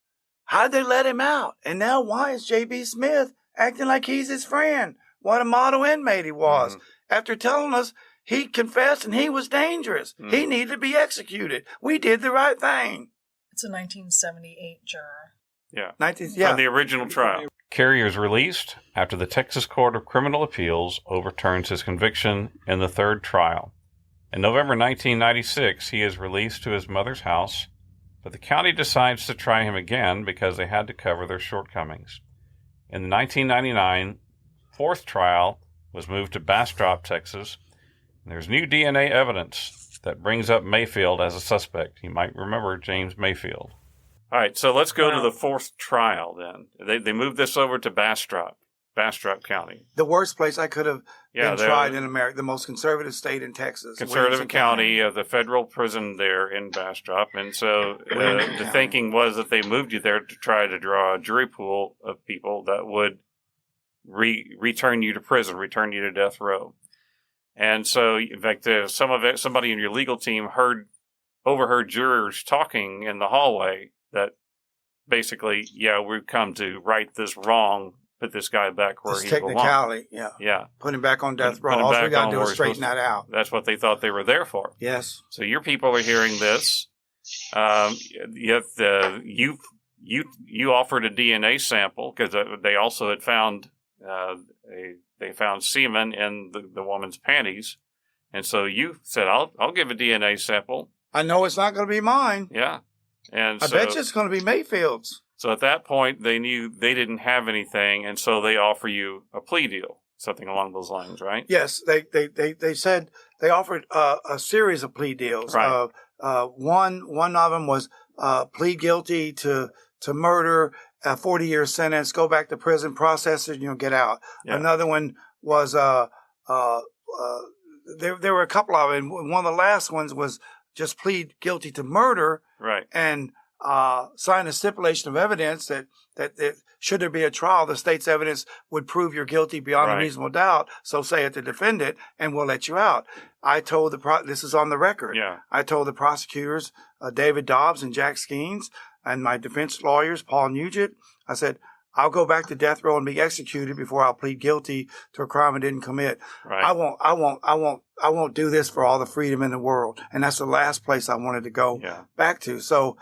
E: how'd they let him out? And now why is J.B. Smith acting like he's his friend? What a model inmate he was. Mm-hmm. After telling us he confessed and he was dangerous. Mm-hmm. He needed to be executed. We did the right thing.
F: It's a 1978 juror.
C: Yeah. From the original trial. Kerry is released after the Texas Court of Criminal Appeals overturns his conviction in the third trial. In November 1996, he is released to his mother's house, but the county decides to try him again because they had to cover their shortcomings. In the 1999 fourth trial was moved to Bastrop, Texas. And there's new DNA evidence that brings up Mayfield as a suspect. You might remember James Mayfield. All right, so let's go to the fourth trial then. They moved this over to Bastrop County.
E: The worst place I could have been tried in America, the most conservative state in Texas.
C: Conservative county, the federal prison there in Bastrop. And so the thinking was that they moved you there to try to draw a jury pool of people that would return you to prison, return you to death row. And so, in fact, somebody in your legal team overheard jurors talking in the hallway that basically, we've come to right this wrong, put this guy back where he belongs.
E: Technicality,
C: yeah.
E: Put him back on death row. All we got to do is straighten that out.
C: That's what they thought they were there for.
E: Yes.
C: So your people are hearing this. You offered a DNA sample because they also had found they found semen in the woman's panties, and so you said, "I'll give a DNA sample."
E: I know it's not going to be mine.
C: Yeah, and
E: I bet you it's going to be Mayfield's.
C: So at that point, they knew they didn't have anything, and so they offer you a plea deal, something along those lines, right?
E: Yes, they said they offered a series of plea deals.
C: Right.
E: One of them was plead guilty to murder, a 40-year sentence, go back to prison, process it, get out. Yeah. Another one was there were a couple of them. One of the last ones was just plead guilty to murder,
C: right,
E: and sign a stipulation of evidence that should there be a trial, the state's evidence would prove you're guilty beyond a reasonable doubt. So say it to defendant, and we'll let you out. I told this is on the record.
C: Yeah.
E: I told the prosecutors, David Dobbs and Jack Skeens, and my defense lawyers, Paul Nugent, I said, I'll go back to death row and be executed before I'll plead guilty to a crime I didn't commit.
C: Right.
E: I won't do this for all the freedom in the world. And that's the last place I wanted to go back to. So,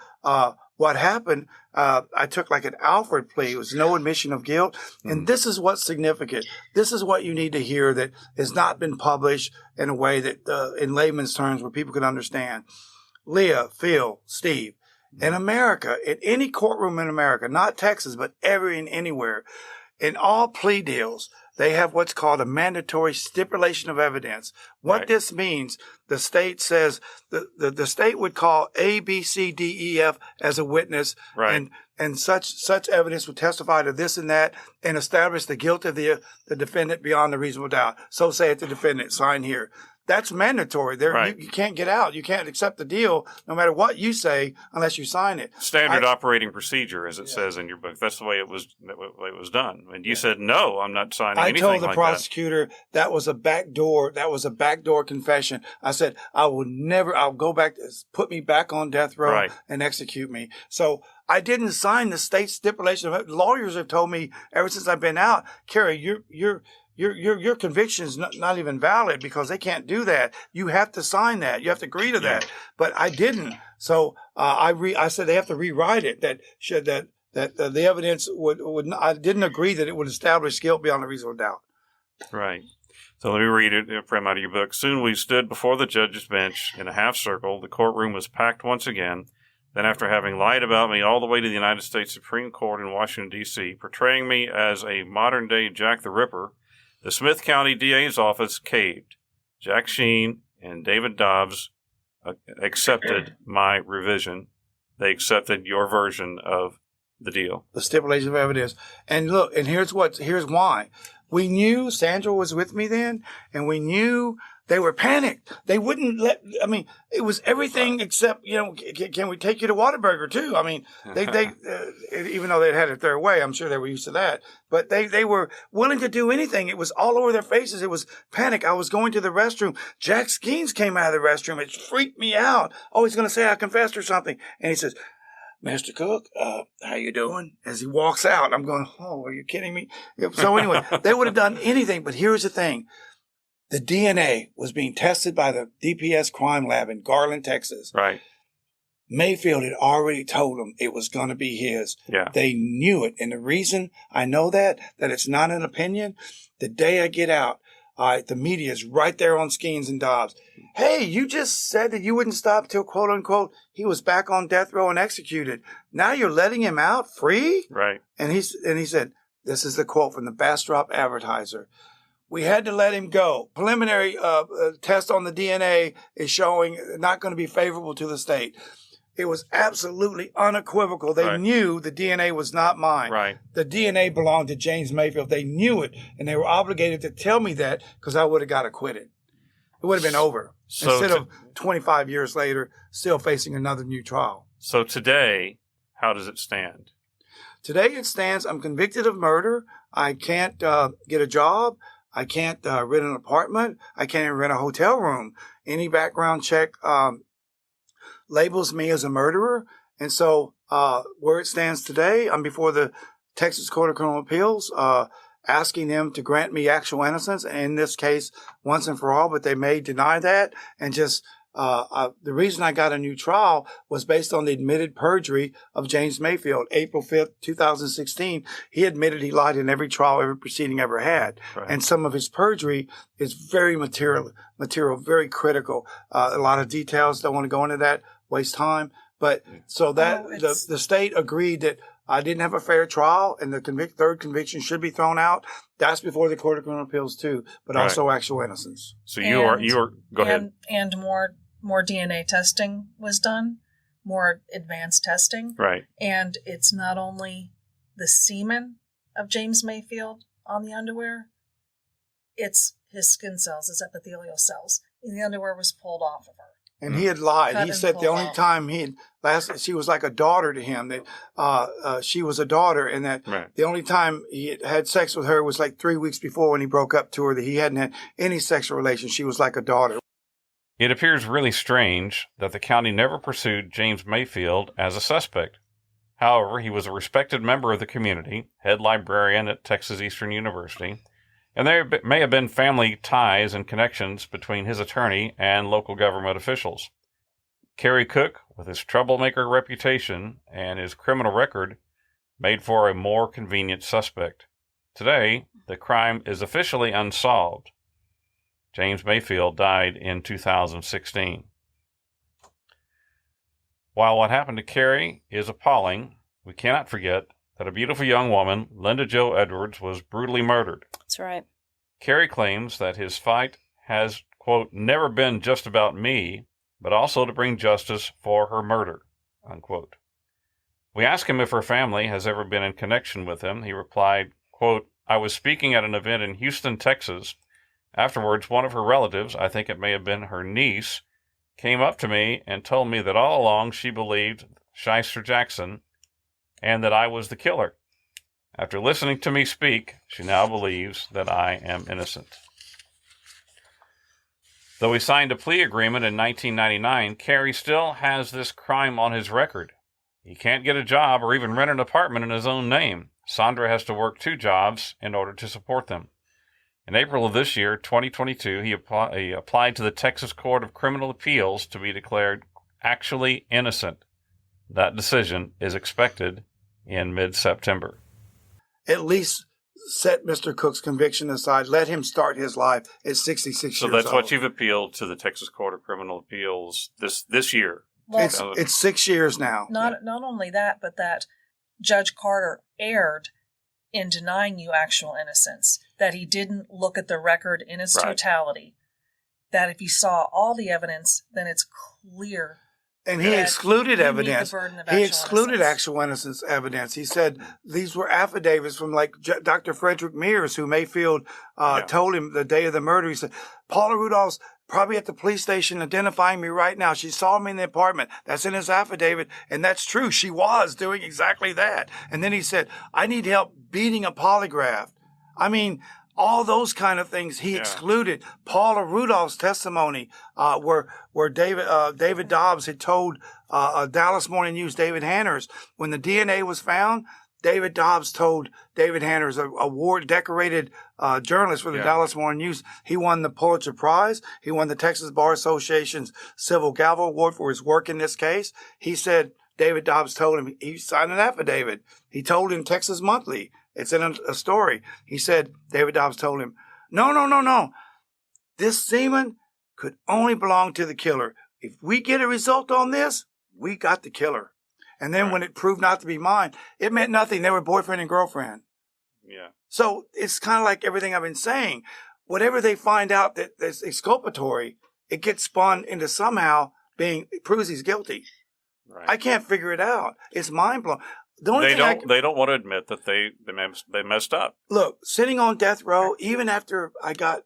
E: what happened, I took like an Alfred plea. It was no admission of guilt. Mm-hmm. And this is what's significant. This is what you need to hear that has not been published in a way that, in layman's terms, where people can understand. Leah, Phil, Steve, in America, in any courtroom in America, not Texas, but anywhere, in all plea deals, they have what's called a mandatory stipulation of evidence. What this means, the state says the state would call A, B, C, D, E, F as a witness, and such evidence would testify to this and that and establish the guilt of the defendant beyond a reasonable doubt. So say it to defendant, sign here. That's mandatory. You can't get out. You can't accept the deal no matter what you say unless you sign it.
C: Standard operating procedure, as it says in your book. That's the way it was done. And you said, no, I'm not signing anything like that. I told the
E: prosecutor that was a backdoor. That was a backdoor confession. I said, I'll go back, put me back on death row and execute me. So I didn't sign the state stipulation. Lawyers have told me ever since I've been out, Kerry, your conviction is not even valid because they can't do that. You have to sign that. You have to agree to that. But I didn't. So I said they have to rewrite it. That the evidence would. I didn't agree that it would establish guilt beyond a reasonable doubt.
C: Right. So let me read it from out of your book. Soon we stood before the judge's bench in a half circle. The courtroom was packed once again. Then, after having lied about me all the way to the United States Supreme Court in Washington, D.C., portraying me as a modern-day Jack the Ripper, the Smith County DA's office caved. Jack Sheen and David Dobbs accepted my revision. They accepted your version of the deal.
E: The stipulation of evidence. And look, and here's why. We knew Sandra was with me then, and we knew they were panicked. They wouldn't it was everything except, can we take you to Whataburger too? I mean, they even though they'd had it their way, I'm sure they were used to that, but they were willing to do anything. It was all over their faces. It was panic. I was going to the restroom. Jack Skeens came out of the restroom. It freaked me out. Oh, he's going to say I confessed or something. And he says, Mr. Cook, how you doing? As he walks out, I'm going, oh, are you kidding me? So anyway, they would have done anything. But here's the thing. The DNA was being tested by the DPS crime lab in Garland, Texas.
C: Right.
E: Mayfield had already told them it was going to be his.
C: Yeah.
E: They knew it. And the reason I know that it's not an opinion, the day I get out, All right, the media is right there on Skeens and Dobbs. Hey, you just said that you wouldn't stop till, quote unquote, he was back on death row and executed. Now you're letting him out free?
C: Right.
E: And he said, this is the quote from the Bastrop Advertiser. We had to let him go. Preliminary test on the DNA is showing not going to be favorable to the state. It was absolutely unequivocal. They knew the DNA was not mine.
C: Right.
E: The DNA belonged to James Mayfield. They knew it, and they were obligated to tell me that because I would have got acquitted. It would have been over.
C: So
E: instead of 25 years later, still facing another new trial.
C: So today, how does it stand?
E: Today it stands, I'm convicted of murder. I can't get a job. I can't rent an apartment. I can't even rent a hotel room. Any background check labels me as a murderer. And so where it stands today, I'm before the Texas Court of Criminal Appeals asking them to grant me actual innocence, and in this case, once and for all, but they may deny that. And just the reason I got a new trial was based on the admitted perjury of James Mayfield. April 5th, 2016, he admitted he lied in every trial, every proceeding ever had. Right. And some of his perjury is very material, very critical. A lot of details, don't want to go into that, waste time. But so that the state agreed that I didn't have a fair trial, and the third conviction should be thrown out. That's before the Court of Criminal Appeals too, but also actual innocence.
C: So you are go ahead.
F: And more DNA testing was done, more advanced testing.
C: Right.
F: And it's not only the semen of James Mayfield on the underwear, it's his skin cells, his epithelial cells. And the underwear was pulled off of her.
E: And he had lied. He said the only time she was like a daughter to him, that she was a daughter, and that the only time he had sex with her was like 3 weeks before when he broke up to her, that he hadn't had any sexual relations. She was like a daughter.
C: It appears really strange that the county never pursued James Mayfield as a suspect. However, he was a respected member of the community, head librarian at Texas Eastern University, and there may have been family ties and connections between his attorney and local government officials. Kerry Cook, with his troublemaker reputation and his criminal record, made for a more convenient suspect. Today, the crime is officially unsolved. James Mayfield died in 2016. While what happened to Kerry is appalling, we cannot forget that a beautiful young woman, Linda Jo Edwards, was brutally murdered.
A: That's right.
C: Kerry claims that his fight has, quote, never been just about me, but also to bring justice for her murder, unquote. We asked him if her family has ever been in connection with him. He replied, quote, I was speaking at an event in Houston, Texas. Afterwards, one of her relatives, I think it may have been her niece, came up to me and told me that all along she believed Shyster Jackson and that I was the killer. After listening to me speak, she now believes that I am innocent. Though he signed a plea agreement in 1999, Kerry still has this crime on his record. He can't get a job or even rent an apartment in his own name. Sandra has to work 2 jobs in order to support them. In April of this year, 2022, he applied to the Texas Court of Criminal Appeals to be declared actually innocent. That decision is expected in mid-September.
E: At least set Mr. Cook's conviction aside. Let him start his life at 66 years old.
C: So that's what you've appealed to the Texas Court of Criminal Appeals this year.
E: Well, it's 6 years now.
F: Not only that, but that Judge Carter erred in denying you actual innocence, that he didn't look at the record in its totality, that if he saw all the evidence, then it's clear.
E: And he excluded evidence. He excluded actual innocence evidence. He said these were affidavits from like Dr. Frederick Mears, who Mayfield told him the day of the murder. He said, Paula Rudolph's probably at the police station identifying me right now. She saw me in the apartment. That's in his affidavit. And that's true. She was doing exactly that. And then he said, I need help beating a polygraph. I mean, all those kind of things he excluded. Paula Rudolph's testimony, where David Dobbs had told Dallas Morning News David Hanners when the DNA was found. David Dobbs told David Hanners, a award-decorated journalist for the Dallas Morning News, he won the Pulitzer Prize. He won the Texas Bar Association's Civil Gavel Award for his work in this case. He said David Dobbs told him, he signed an affidavit. He told him Texas Monthly. It's in a story. He said, David Dobbs told him, no. This semen could only belong to the killer. If we get a result on this, we got the killer. And then when it proved not to be mine, it meant nothing. They were boyfriend and girlfriend.
C: Yeah.
E: So it's kind of like everything I've been saying. Whatever they find out that's exculpatory, it gets spun into somehow it proves he's guilty.
C: Right.
E: I can't figure it out. It's mind blowing.
C: They don't want to admit that they messed up.
E: Look, sitting on death row, even after I got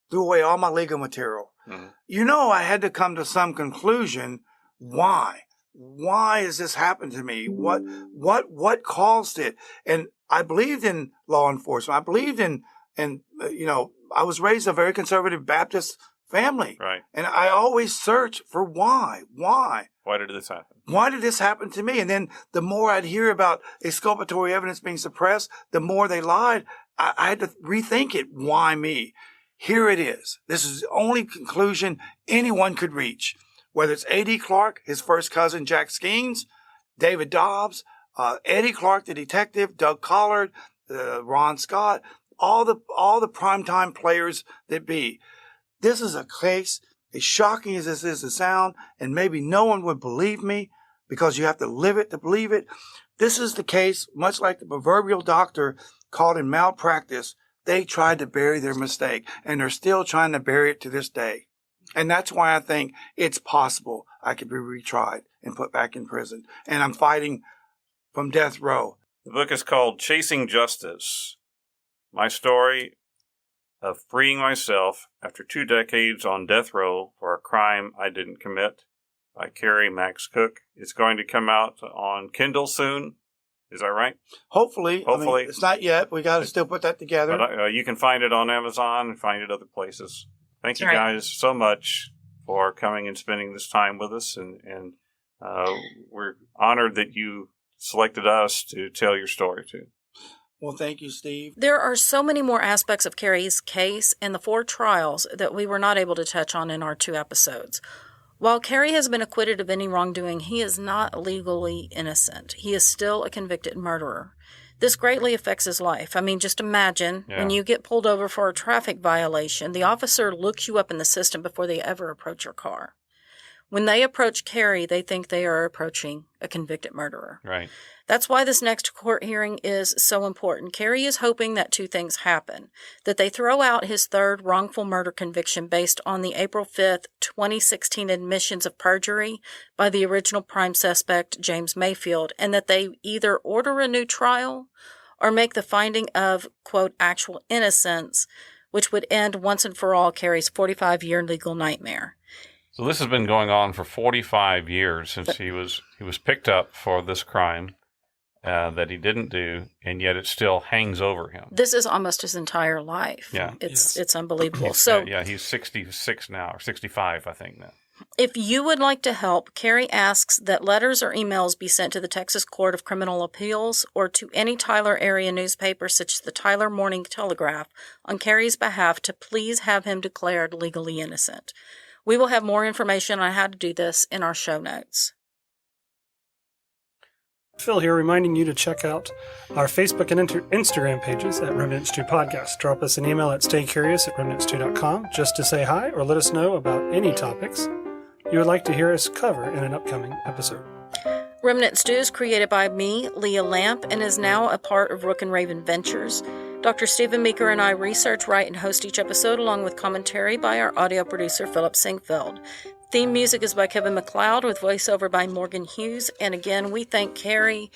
E: threw away all my legal material, I had to come to some conclusion. Why? Why has this happened to me? What caused it? And I believed in law enforcement. I believed in I was raised in a very conservative Baptist family.
C: Right.
E: And I always search for why. Why?
C: Why did this happen?
E: Why did this happen to me? And then the more I'd hear about exculpatory evidence being suppressed, the more they lied. I had to rethink it. Why me? Here it is. This is the only conclusion anyone could reach. Whether it's A.D. Clark, his first cousin, Jack Skeens, David Dobbs, Eddie Clark, the detective, Doug Collard, Ron Scott, all the primetime players that be. This is a case, as shocking as this is to sound, and maybe no one would believe me because you have to live it to believe it. This is the case, much like the proverbial doctor caught in malpractice. They tried to bury their mistake, and they're still trying to bury it to this day. And that's why I think it's possible I could be retried and put back in prison. And I'm fighting from death row.
C: The book is called Chasing Justice, My Story of Freeing Myself After 2 Decades on Death Row for a Crime I Didn't Commit, by Kerry Max Cook. It's going to come out on Kindle soon. Is that right?
E: Hopefully. I mean, it's not yet. We got to still put that together.
C: But you can find it on Amazon and find it other places. Thank you guys so much for coming and spending this time with us. And we're honored that you selected us to tell your story too.
E: Well, thank you, Steve.
A: There are so many more aspects of Kerry's case and the 4 trials that we were not able to touch on in our 2 episodes. While Kerry has been acquitted of any wrongdoing, he is not legally innocent. He is still a convicted murderer. This greatly affects his life. I mean, just imagine when you get pulled over for a traffic violation, the officer looks you up in the system before they ever approach your car. When they approach Kerry, they think they are approaching a convicted murderer.
C: Right.
A: That's why this next court hearing is so important. Kerry is hoping that 2 things happen. That they throw out his 3rd wrongful murder conviction based on the April 5th, 2016 admissions of perjury by the original prime suspect, James Mayfield, and that they either order a new trial or make the finding of, quote, actual innocence, which would end once and for all Kerry's 45-year legal nightmare.
C: So this has been going on for 45 years since he was picked up for this crime that he didn't do, and yet it still hangs over him.
A: This is almost his entire life.
C: Yeah.
A: It's unbelievable.
C: He's 66 now, or 65, I think now.
A: If you would like to help, Kerry asks that letters or emails be sent to the Texas Court of Criminal Appeals or to any Tyler area newspaper such as the Tyler Morning Telegraph on Kerry's behalf to please have him declared legally innocent. We will have more information on how to do this in our show notes.
G: Phil here, reminding you to check out our Facebook and Instagram pages at Remnant 2 Podcast. Drop us an email at staycurious@remnants2.com just to say hi or let us know about any topics you would like to hear us cover in an upcoming episode.
A: Remnant Stew is created by me, Leah Lamp, and is now a part of Rook and Raven Ventures. Dr. Judy Meeker and I research, write, and host each episode along with commentary by our audio producer, Philip Sinquefield. Theme music is by Kevin MacLeod with voiceover by Morgan Hughes. And again, we thank Kerry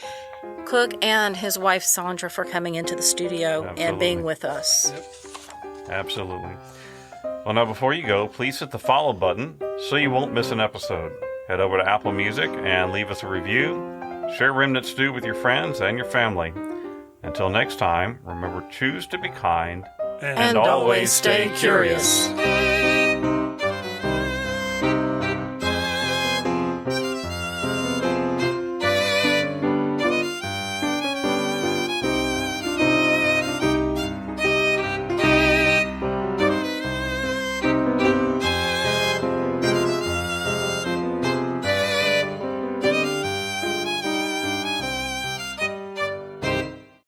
A: Cook and his wife, Sandra, for coming into the studio and being with us.
C: Yep. Absolutely. Well, now before you go, please hit the follow button so you won't miss an episode. Head over to Apple Music and leave us a review. Share Remnant Stew with your friends and your family. Until next time, remember, choose to be kind
A: and always stay curious.